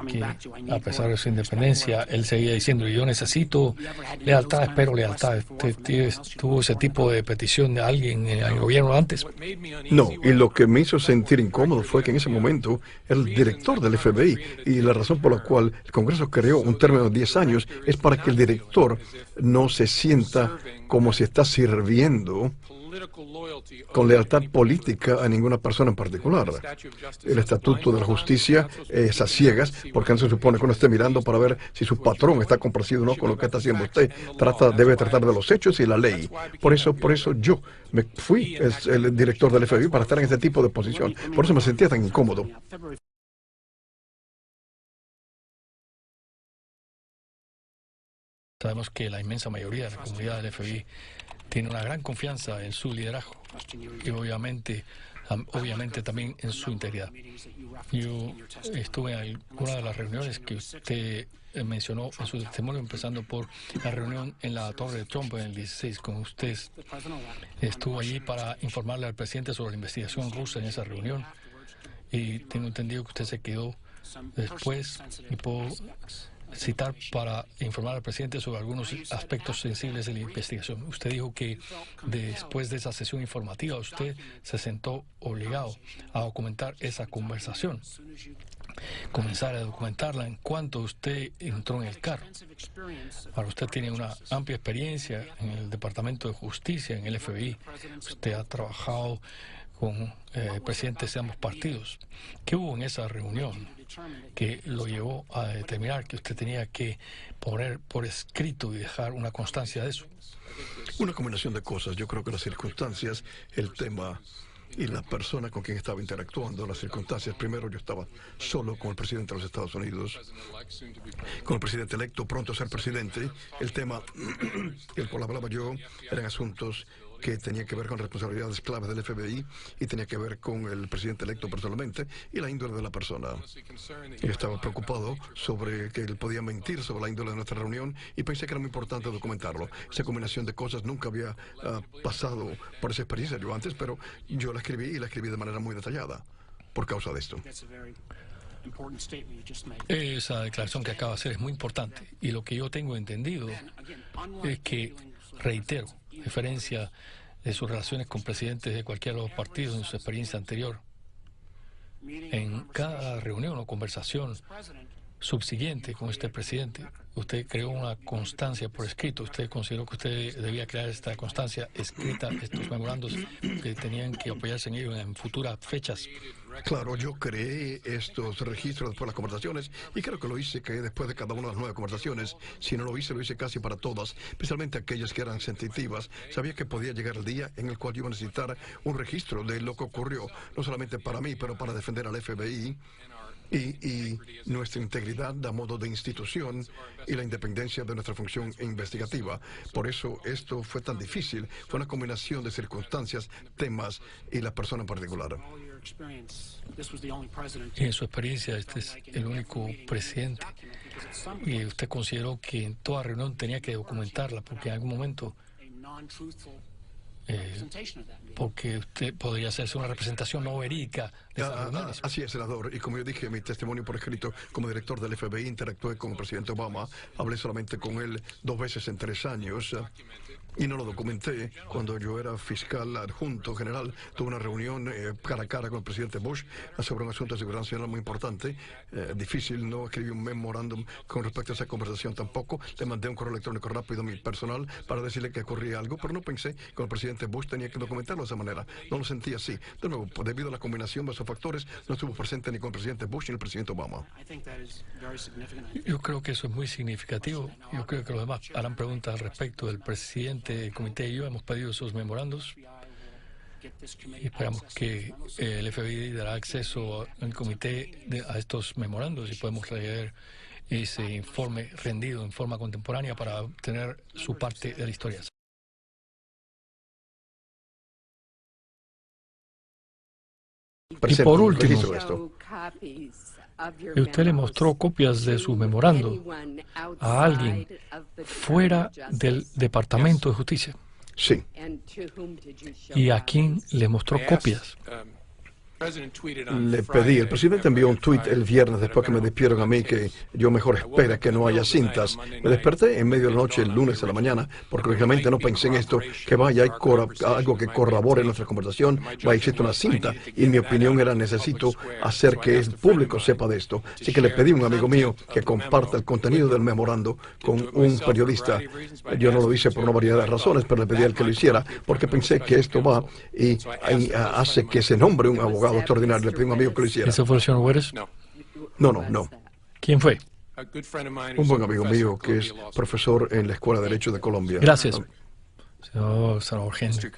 que a pesar de su independencia, él seguía diciendo, yo necesito lealtad, espero lealtad. ¿Usted tuvo ese tipo de petición de alguien en el gobierno antes? No, y lo que me hizo sentir incómodo fue que en ese momento el director del FBI, y la razón por la cual el Congreso creó un término de 10 años, es para que el director no se sienta como si está sirviendo con lealtad política a ninguna persona en particular. El Estatuto de la Justicia es a ciegas, porque no se supone que uno esté mirando para ver si su patrón está complacido o no con lo que está haciendo usted. Debe tratar de los hechos y la ley. Por eso yo me fui el director del FBI para estar en este tipo de posición. Por eso me sentía tan incómodo. Sabemos que la inmensa mayoría de la comunidad del FBI tiene una gran confianza en su liderazgo y obviamente también en su integridad. Yo estuve en alguna de las reuniones que usted mencionó en su testimonio, empezando por la reunión en la Torre de Trump en el 16 con usted. Estuvo allí para informarle al presidente sobre la investigación rusa en esa reunión, y tengo entendido que usted se quedó después, y puedo citar, para informar al presidente sobre algunos aspectos sensibles de la investigación. Usted dijo que después de esa sesión informativa usted se sentó obligado a documentar esa conversación, comenzar a documentarla en cuanto usted entró en el carro. Ahora, usted tiene una amplia experiencia en el Departamento de Justicia, en el FBI. Usted ha trabajado con presidentes de ambos partidos. ¿Qué hubo en esa reunión que lo llevó a determinar que usted tenía que poner por escrito y dejar una constancia de eso? Una combinación de cosas. Yo creo que las circunstancias, el tema y la persona con quien estaba interactuando, las circunstancias. Primero, yo estaba solo con el presidente de los Estados Unidos, con el presidente electo, pronto a ser presidente. El tema el cual hablaba yo eran asuntos que tenía que ver con responsabilidades claves del FBI y tenía que ver con el presidente electo personalmente y la índole de la persona. Yo estaba preocupado sobre que él podía mentir sobre la índole de nuestra reunión y pensé que era muy importante documentarlo. Esa combinación de cosas nunca había pasado por esa experiencia yo antes, pero yo la escribí y la escribí de manera muy detallada por causa de esto. Esa declaración que acaba de hacer es muy importante, y lo que yo tengo entendido es que, reitero, a diferencia de sus relaciones con presidentes de cualquiera de los partidos en su experiencia anterior, en cada reunión o conversación subsiguiente con este presidente, usted creó una constancia por escrito. Usted consideró que usted debía crear esta constancia escrita, estos memorandos que tenían que apoyarse en ellos en futuras fechas. Claro, yo creé estos registros después de las conversaciones y creo que lo hice después de cada una de las 9 conversaciones. Si no lo hice casi para todas, especialmente aquellas que eran sensitivas. Sabía que podía llegar el día en el cual yo iba a necesitar un registro de lo que ocurrió, no solamente para mí, pero para defender al FBI y nuestra integridad a modo de institución y la independencia de nuestra función investigativa. Por eso esto fue tan difícil. Fue una combinación de circunstancias, temas y la persona en particular. Y en su experiencia, este es el único presidente, y usted consideró que en toda reunión tenía que documentarla, porque en algún momento porque usted podría hacerse una representación no verídica de esas reuniones. Así es, senador, y como yo dije en mi testimonio por escrito, como director del FBI interactué con el presidente Obama, hablé solamente con él 2 veces en 3 años. Y no lo documenté. Cuando yo era fiscal adjunto general, tuve una reunión cara a cara con el presidente Bush sobre un asunto de seguridad nacional muy importante. Difícil, no escribí un memorándum con respecto a esa conversación tampoco. Le mandé un correo electrónico rápido a mi personal para decirle que ocurría algo, pero no pensé que el presidente Bush tenía que documentarlo de esa manera. No lo sentí así. De nuevo, debido a la combinación de esos factores, no estuvo presente ni con el presidente Bush ni el presidente Obama. Yo creo que eso es muy significativo. Yo creo que los demás harán preguntas al respecto. El presidente, el comité y yo hemos pedido esos memorandos y esperamos que el FBI dará acceso al comité a estos memorandos y podemos leer ese informe rendido en forma contemporánea para obtener su parte de la historia. Y por último, usted le mostró copias de su memorando a alguien fuera del Departamento de Justicia. Sí. ¿Y a quién le mostró copias? Le pedí, el presidente envió un tuit el viernes después que me despidieron a mí que yo mejor espera que no haya cintas. Me desperté en medio de la noche el lunes a la mañana porque lógicamente no pensé en esto, que vaya hay algo que corrobore nuestra conversación, existe una cinta y en mi opinión era necesito hacer que el público sepa de esto. Así que le pedí a un amigo mío que comparta el contenido del memorando con un periodista. Yo no lo hice por una variedad de razones, pero le pedí a él que lo hiciera porque pensé que esto va y hace que se nombre un abogado extraordinario. Le pedí a un amigo que lo hiciera. ¿Ese fue el señor Juárez? No. ¿Quién fue? Un buen amigo mío que es profesor en la Escuela de Derecho de Colombia. Gracias. Señor Henry.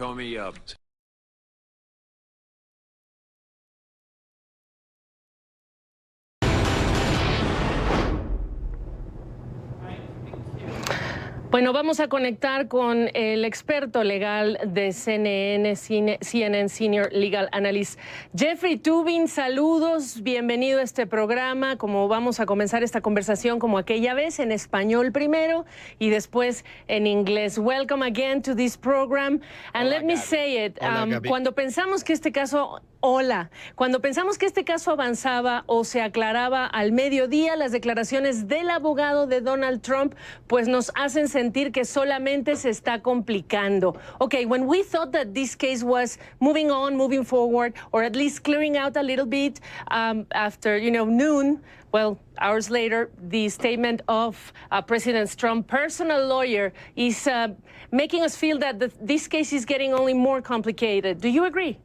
Bueno, vamos a conectar con el experto legal de CNN Senior Legal Analyst, Jeffrey Toobin. Saludos, bienvenido a este programa. Como vamos a comenzar esta conversación como aquella vez, en español primero y después en inglés. Welcome again to this program. And let me say it, cuando pensamos que este caso... Cuando pensamos que este caso avanzaba o se aclaraba al mediodía, las declaraciones del abogado de Donald Trump pues nos hacen sentir que solamente se está complicando. Okay, when we thought that this case was moving on, moving forward, or at least clearing out a little bit after, noon, well, hours later, the statement of President Trump's personal lawyer is making us feel that this case is getting only more complicated. Do you agree?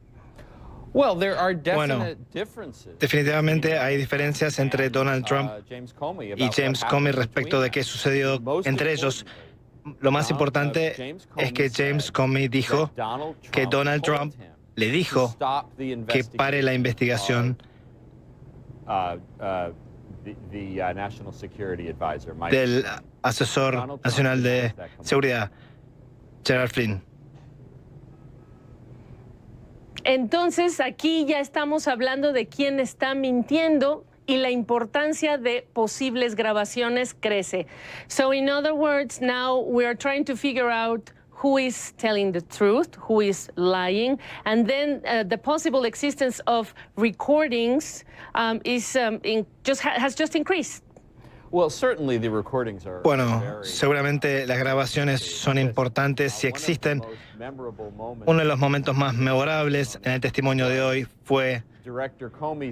Bueno, definitivamente hay diferencias entre Donald Trump y James Comey respecto de qué sucedió entre ellos. Lo más importante es que James Comey dijo que Donald Trump le dijo que pare la investigación del asesor nacional de seguridad, Gerald Flynn. Entonces, aquí ya estamos hablando de quién está mintiendo y la importancia de posibles grabaciones crece. So, in other words, now we are trying to figure out who is telling the truth, who is lying, and then the possible existence of recordings has just increased. Bueno, seguramente las grabaciones son importantes si existen. Uno de los momentos más memorables en el testimonio de hoy fue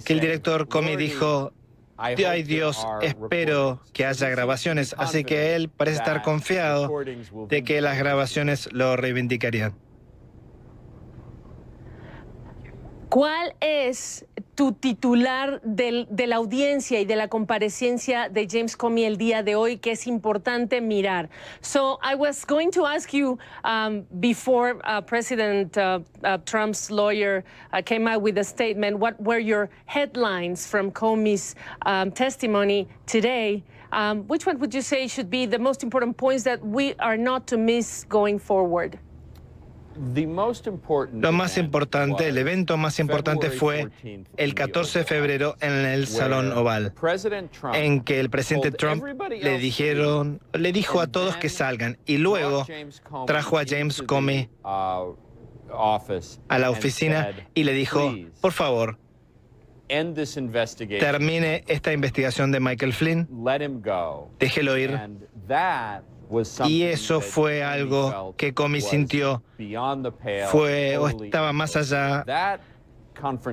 que el director Comey dijo: "Ay Dios, espero que haya grabaciones", así que él parece estar confiado de que las grabaciones lo reivindicarían. ¿Cuál es tu titular de la audiencia y de la comparecencia de James Comey el día de hoy, que es importante mirar? So I was going to ask you before President Trump's lawyer came out with a statement, what were your headlines from Comey's testimony today? Which one would you say should be the most important points that we are not to miss going forward? Lo más importante, el evento más importante fue el 14 de febrero en el Salón Oval, en que el presidente Trump le dijo a todos que salgan y luego trajo a James Comey a la oficina y le dijo: por favor, termine esta investigación de Michael Flynn, déjelo ir. Y eso fue algo que Comey sintió, fue o estaba más allá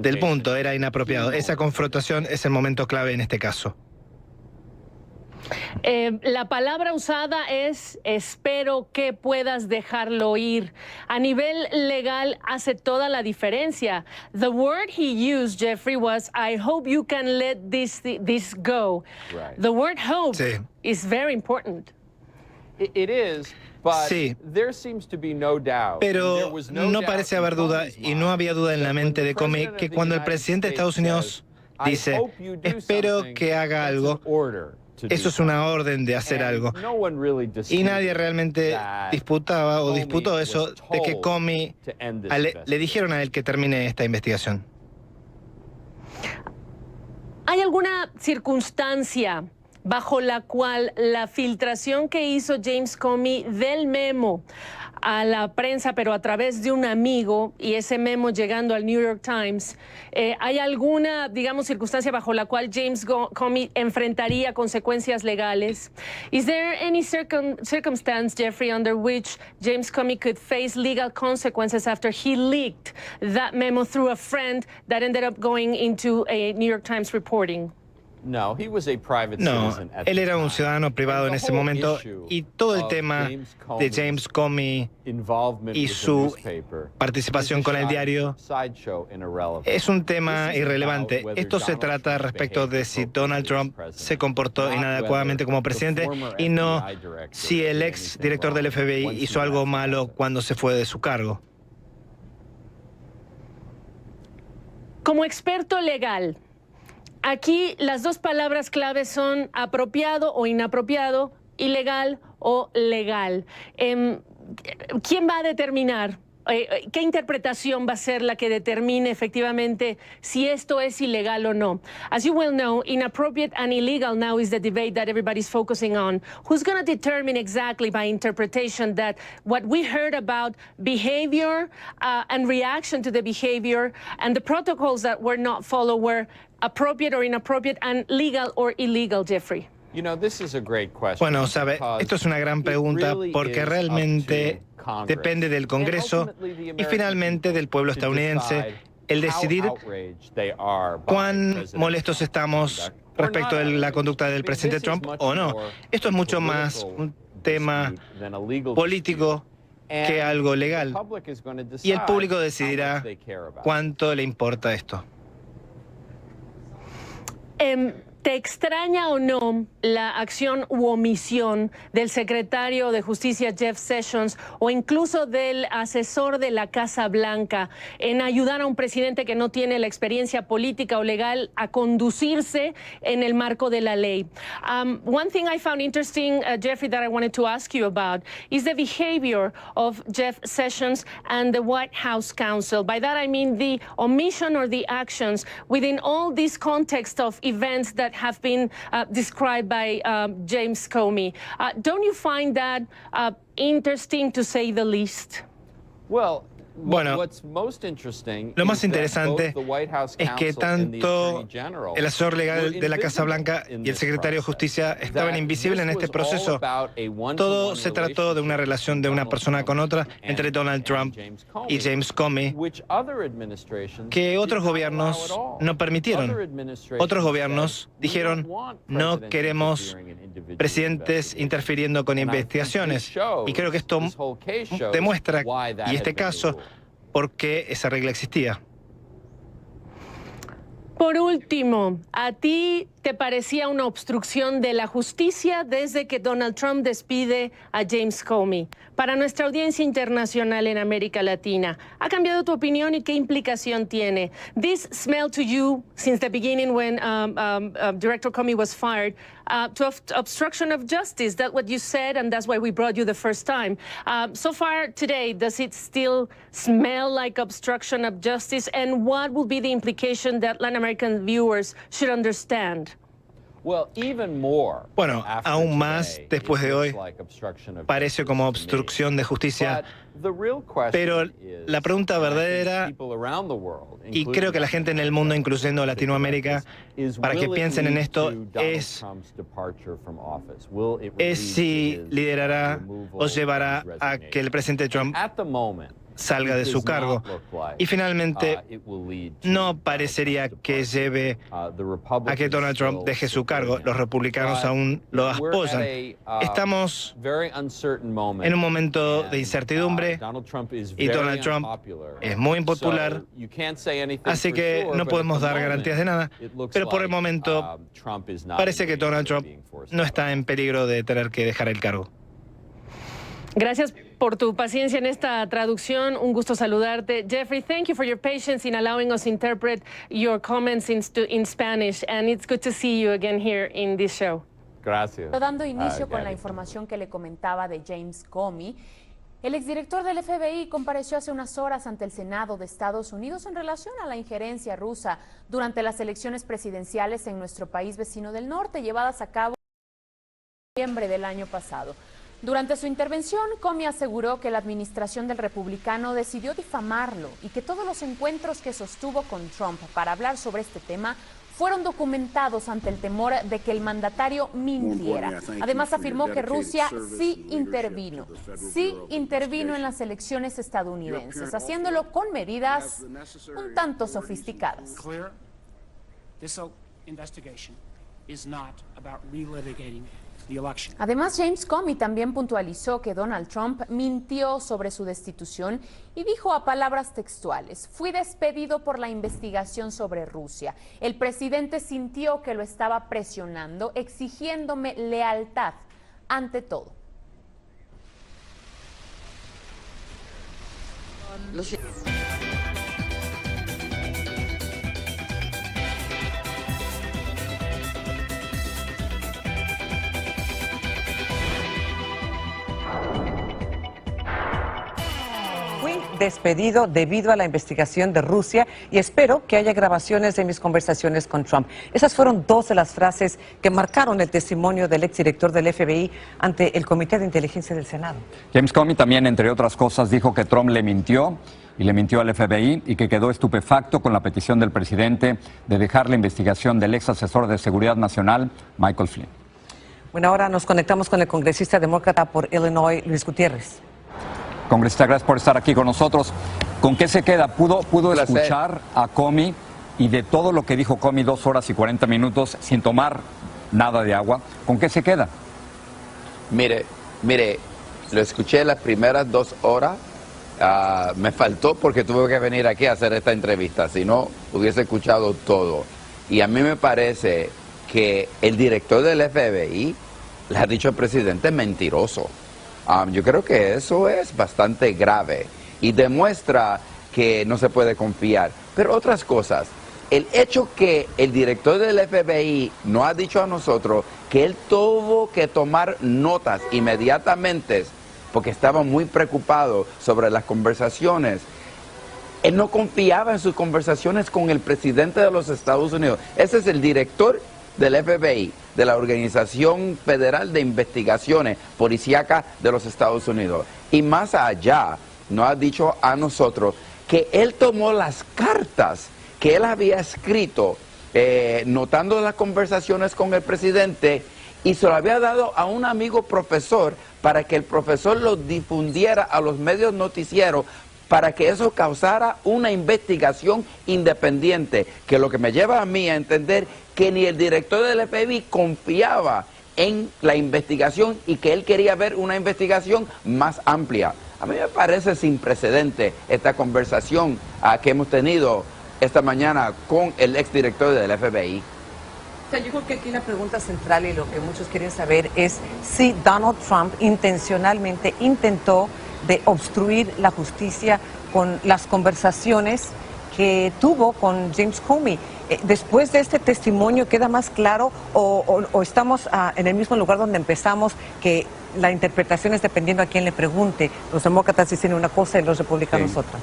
del punto, era inapropiado. Esa confrontación es el momento clave en este caso. La palabra usada es espero que puedas dejarlo ir. A nivel legal hace toda la diferencia. The word he used, Jeffrey, was I hope you can let this go. Right. The word hope is very important. It is. But sí, there seems to be no doubt. Pero no parece haber duda, y no había duda en la mente de Comey, que cuando el presidente de Estados Unidos dice espero que haga algo, eso es una orden de hacer algo. Y nadie realmente disputaba o disputó eso de que Comey le dijeron a él que termine esta investigación. ¿Hay alguna circunstancia bajo la cual la filtración que hizo James Comey del memo a la prensa, pero a través de un amigo, y ese memo llegando al New York Times, ¿hay alguna, digamos, circunstancia bajo la cual James Comey enfrentaría consecuencias legales? Is there any circumstance, Jeffrey, under which James Comey could face legal consequences after he leaked that memo through a friend that ended up going into a New York Times reporting? No, él era un ciudadano privado en ese momento, y todo el tema de James Comey y su participación con el diario es un tema irrelevante. Esto se trata respecto de si Donald Trump se comportó inadecuadamente como presidente y no si el ex director del FBI hizo algo malo cuando se fue de su cargo. Como experto legal, aquí las dos palabras claves son apropiado o inapropiado, ilegal o legal. ¿Quién va a determinar? ¿Qué interpretación va a ser la que determine efectivamente si esto es ilegal o no? As you well know, inappropriate and illegal now is the debate that everybody's focusing on. Who's going to determine exactly by interpretation that what we heard about behavior and reaction to the behavior and the protocols that were not followed were appropriate or inappropriate and legal or illegal, Jeffrey? Bueno, sabe, esto es una gran pregunta porque realmente depende del Congreso y finalmente del pueblo estadounidense el decidir cuán molestos estamos respecto de la conducta del presidente Trump o no. Esto es mucho más un tema político que algo legal, y el público decidirá cuánto le importa esto. ¿Te extraña o no la acción u omisión del secretario de Justicia Jeff Sessions o incluso del asesor de la Casa Blanca en ayudar a un presidente que no tiene la experiencia política o legal a conducirse en el marco de la ley? One thing I found interesting, Jeffrey, that I wanted to ask you about is the behavior of Jeff Sessions and the White House counsel. By that I mean the omission or the actions within all this context of events that have been described by James Comey. Don't you find that interesting, to say the least? Bueno, lo más interesante es que tanto el asesor legal de la Casa Blanca y el secretario de Justicia estaban invisibles en este proceso. Todo se trató de una relación de una persona con otra entre Donald Trump y James Comey, que otros gobiernos no permitieron. Otros gobiernos dijeron, no queremos presidentes interfiriendo con investigaciones. Y creo que esto demuestra, y este caso, por qué esa regla existía. Por último, ¿a ti te parecía una obstrucción de la justicia desde que Donald Trump despide a James Comey? Para nuestra audiencia internacional en América Latina, ¿ha cambiado tu opinión y qué implicación tiene? This smelled to you since the beginning when Director Comey was fired to obstruction of justice. That's what you said, and that's why we brought you the first time. So far today, does it still smell like obstruction of justice? And what will be the implication that Latin American viewers should understand? Bueno, aún más después de hoy parece como obstrucción de justicia, pero la pregunta verdadera, y creo que la gente en el mundo, incluyendo Latinoamérica, para que piensen en esto, es si liderará o llevará a que el presidente Trump salga de su cargo. Y finalmente, no parecería que lleve a que Donald Trump deje su cargo. Los republicanos aún lo apoyan. Estamos en un momento de incertidumbre y Donald Trump es muy impopular, así que no podemos dar garantías de nada. Pero por el momento parece que Donald Trump no está en peligro de tener que dejar el cargo. Gracias por tu paciencia en esta traducción. Un gusto saludarte. Jeffrey, thank you for your patience in allowing us to interpret your comments in Spanish. And it's good to see you again here in this show. Gracias. Dando inicio con la información que le comentaba de James Comey, el exdirector del FBI compareció hace unas horas ante el Senado de Estados Unidos en relación a la injerencia rusa durante las elecciones presidenciales en nuestro país vecino del norte, llevadas a cabo en noviembre del año pasado. Durante su intervención, Comey aseguró que la administración del republicano decidió difamarlo y que todos los encuentros que sostuvo con Trump para hablar sobre este tema fueron documentados ante el temor de que el mandatario mintiera. Además, afirmó que Rusia sí intervino en las elecciones estadounidenses, haciéndolo con medidas un tanto sofisticadas. Además, James Comey también puntualizó que Donald Trump mintió sobre su destitución y dijo a palabras textuales: "Fui despedido por la investigación sobre Rusia. El presidente sintió que lo estaba presionando, exigiéndome lealtad ante todo". Despedido debido a la investigación de Rusia y espero que haya grabaciones de mis conversaciones con Trump. Esas fueron dos de las frases que marcaron el testimonio del exdirector del FBI ante el Comité de Inteligencia del Senado. James Comey también, entre otras cosas, dijo que Trump le mintió y le mintió al FBI y que quedó estupefacto con la petición del presidente de dejar la investigación del ex asesor de Seguridad Nacional, Michael Flynn. Bueno, ahora nos conectamos con el congresista demócrata por Illinois, Luis Gutiérrez. Congresista, gracias por estar aquí con nosotros. ¿Con qué se queda? ¿Pudo escuchar a Comey y de todo lo que dijo Comey 2 horas y 40 minutos sin tomar nada de agua? ¿Con qué se queda? Mire, lo escuché las primeras 2 horas. Me faltó porque tuve que venir aquí a hacer esta entrevista, si no hubiese escuchado todo. Y a mí me parece que el director del FBI le ha dicho al presidente mentiroso. Yo creo que eso es bastante grave y demuestra que no se puede confiar. Pero otras cosas, el hecho que el director del FBI no ha dicho a nosotros que él tuvo que tomar notas inmediatamente porque estaba muy preocupado sobre las conversaciones. Él no confiaba en sus conversaciones con el presidente de los Estados Unidos. Ese es el director del FBI, de la Organización Federal de Investigaciones Policíacas de los Estados Unidos. Y más allá, nos ha dicho a nosotros que él tomó las cartas que él había escrito, notando las conversaciones con el presidente, y se lo había dado a un amigo profesor para que el profesor lo difundiera a los medios noticieros, para que eso causara una investigación independiente, que lo que me lleva a mí a entender que ni el director del FBI confiaba en la investigación y que él quería ver una investigación más amplia. A mí me parece sin precedente esta conversación que hemos tenido esta mañana con el exdirector del FBI. O sea, yo creo que aquí la pregunta central y lo que muchos quieren saber es si Donald Trump intencionalmente intentó de obstruir la justicia con las conversaciones que tuvo con James Comey. Después de este testimonio, ¿queda más claro o estamos en el mismo lugar donde empezamos, que la interpretación es dependiendo a quién le pregunte? Los demócratas dicen una cosa y los republicanos otra.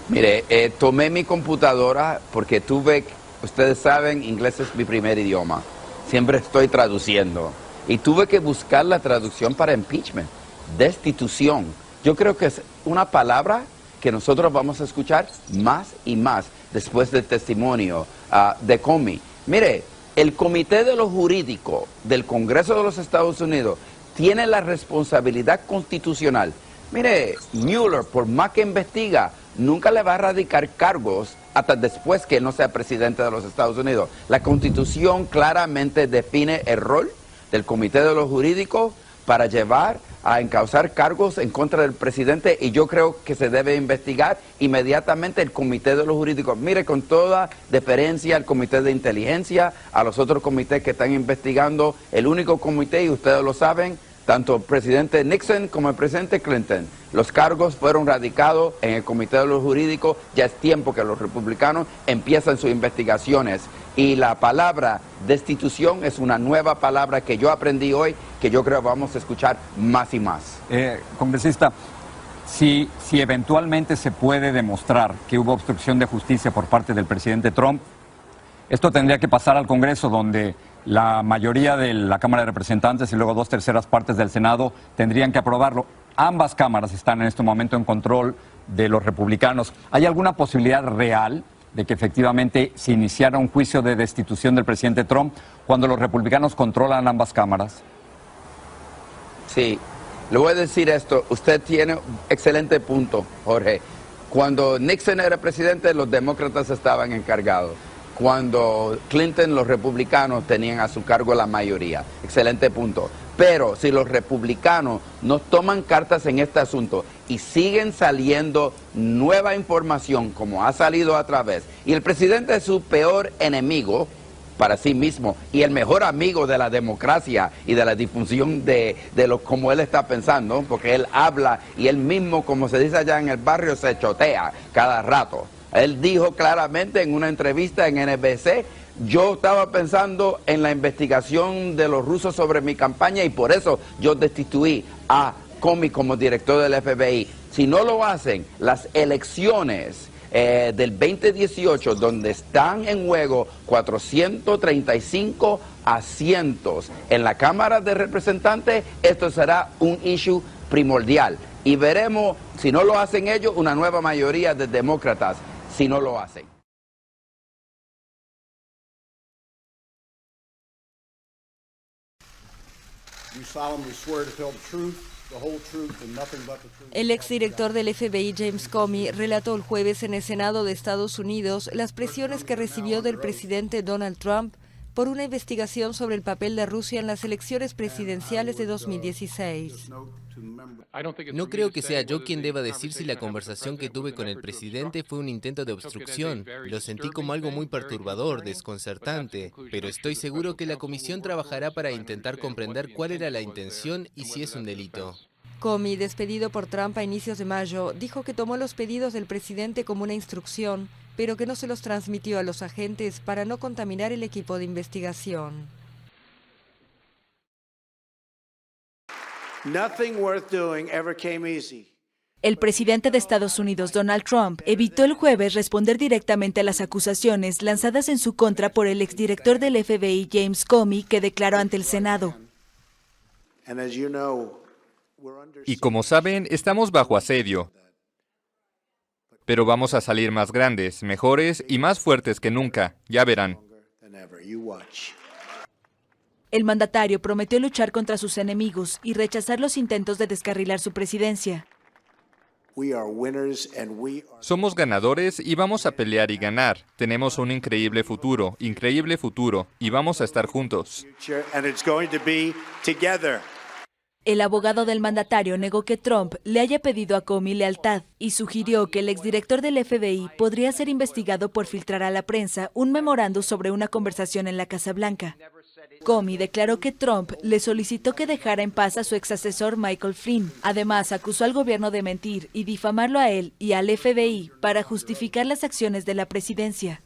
Mire, tomé mi computadora porque tuve Ustedes saben, inglés es mi primer idioma. Siempre estoy traduciendo. Y tuve que buscar la traducción para impeachment, destitución. Yo creo que es una palabra que nosotros vamos a escuchar más y más después del testimonio de Comey. Mire, el Comité de lo Jurídico del Congreso de los Estados Unidos tiene la responsabilidad constitucional. Mire, Mueller, por más que investiga, nunca le va a radicar cargos hasta después que no sea presidente de los Estados Unidos. La Constitución claramente define el rol del Comité de lo Jurídico para llevar a encauzar cargos en contra del presidente, y yo creo que se debe investigar inmediatamente el Comité de los Jurídicos. Mire, con toda deferencia al Comité de Inteligencia, a los otros comités que están investigando, el único comité, y ustedes lo saben, tanto el presidente Nixon como el presidente Clinton, los cargos fueron radicados en el Comité de los Jurídicos. Ya es tiempo que los republicanos empiecen sus investigaciones. Y la palabra destitución es una nueva palabra que yo aprendí hoy, que yo creo vamos a escuchar más y más. Congresista, si eventualmente se puede demostrar que hubo obstrucción de justicia por parte del presidente Trump, esto tendría que pasar al Congreso, donde la mayoría de la Cámara de Representantes y luego 2/3 partes del Senado tendrían que aprobarlo. Ambas cámaras están en este momento en control de los republicanos. ¿Hay alguna posibilidad real de que efectivamente se iniciara un juicio de destitución del presidente Trump cuando los republicanos controlan ambas cámaras? Sí, le voy a decir esto. Usted tiene un excelente punto, Jorge. Cuando Nixon era presidente, los demócratas estaban encargados. Cuando Clinton, los republicanos tenían a su cargo la mayoría. Excelente punto. Pero si los republicanos no toman cartas en este asunto y siguen saliendo nueva información como ha salido a través, y el presidente es su peor enemigo para sí mismo y el mejor amigo de la democracia y de la difusión de lo como él está pensando, porque él habla y él mismo, como se dice allá en el barrio, se chotea cada rato. Él dijo claramente en una entrevista en NBC: yo estaba pensando en la investigación de los rusos sobre mi campaña y por eso yo destituí a Comey como director del FBI. Si no lo hacen, las elecciones del 2018, donde están en juego 435 asientos en la Cámara de Representantes, esto será un issue primordial. Y veremos, si no lo hacen ellos, una nueva mayoría de demócratas, si no lo hacen. El exdirector del FBI, James Comey, relató el jueves en el Senado de Estados Unidos las presiones que recibió del presidente Donald Trump por una investigación sobre el papel de Rusia en las elecciones presidenciales de 2016. No creo que sea yo quien deba decir si la conversación que tuve con el presidente fue un intento de obstrucción. Lo sentí como algo muy perturbador, desconcertante, pero estoy seguro que la comisión trabajará para intentar comprender cuál era la intención y si es un delito. Comey, despedido por Trump a inicios de mayo, dijo que tomó los pedidos del presidente como una instrucción, pero que no se los transmitió a los agentes para no contaminar el equipo de investigación. El presidente de Estados Unidos, Donald Trump, evitó el jueves responder directamente a las acusaciones lanzadas en su contra por el exdirector del FBI, James Comey, que declaró ante el Senado. Y como saben, estamos bajo asedio. Pero vamos a salir más grandes, mejores y más fuertes que nunca. Ya verán. El mandatario prometió luchar contra sus enemigos y rechazar los intentos de descarrilar su presidencia. Somos ganadores y vamos a pelear y ganar. Tenemos un increíble futuro, y vamos a estar juntos. El abogado del mandatario negó que Trump le haya pedido a Comey lealtad y sugirió que el exdirector del FBI podría ser investigado por filtrar a la prensa un memorando sobre una conversación en la Casa Blanca. Comey declaró que Trump le solicitó que dejara en paz a su exasesor Michael Flynn. Además, acusó al gobierno de mentir y difamarlo a él y al FBI para justificar las acciones de la presidencia.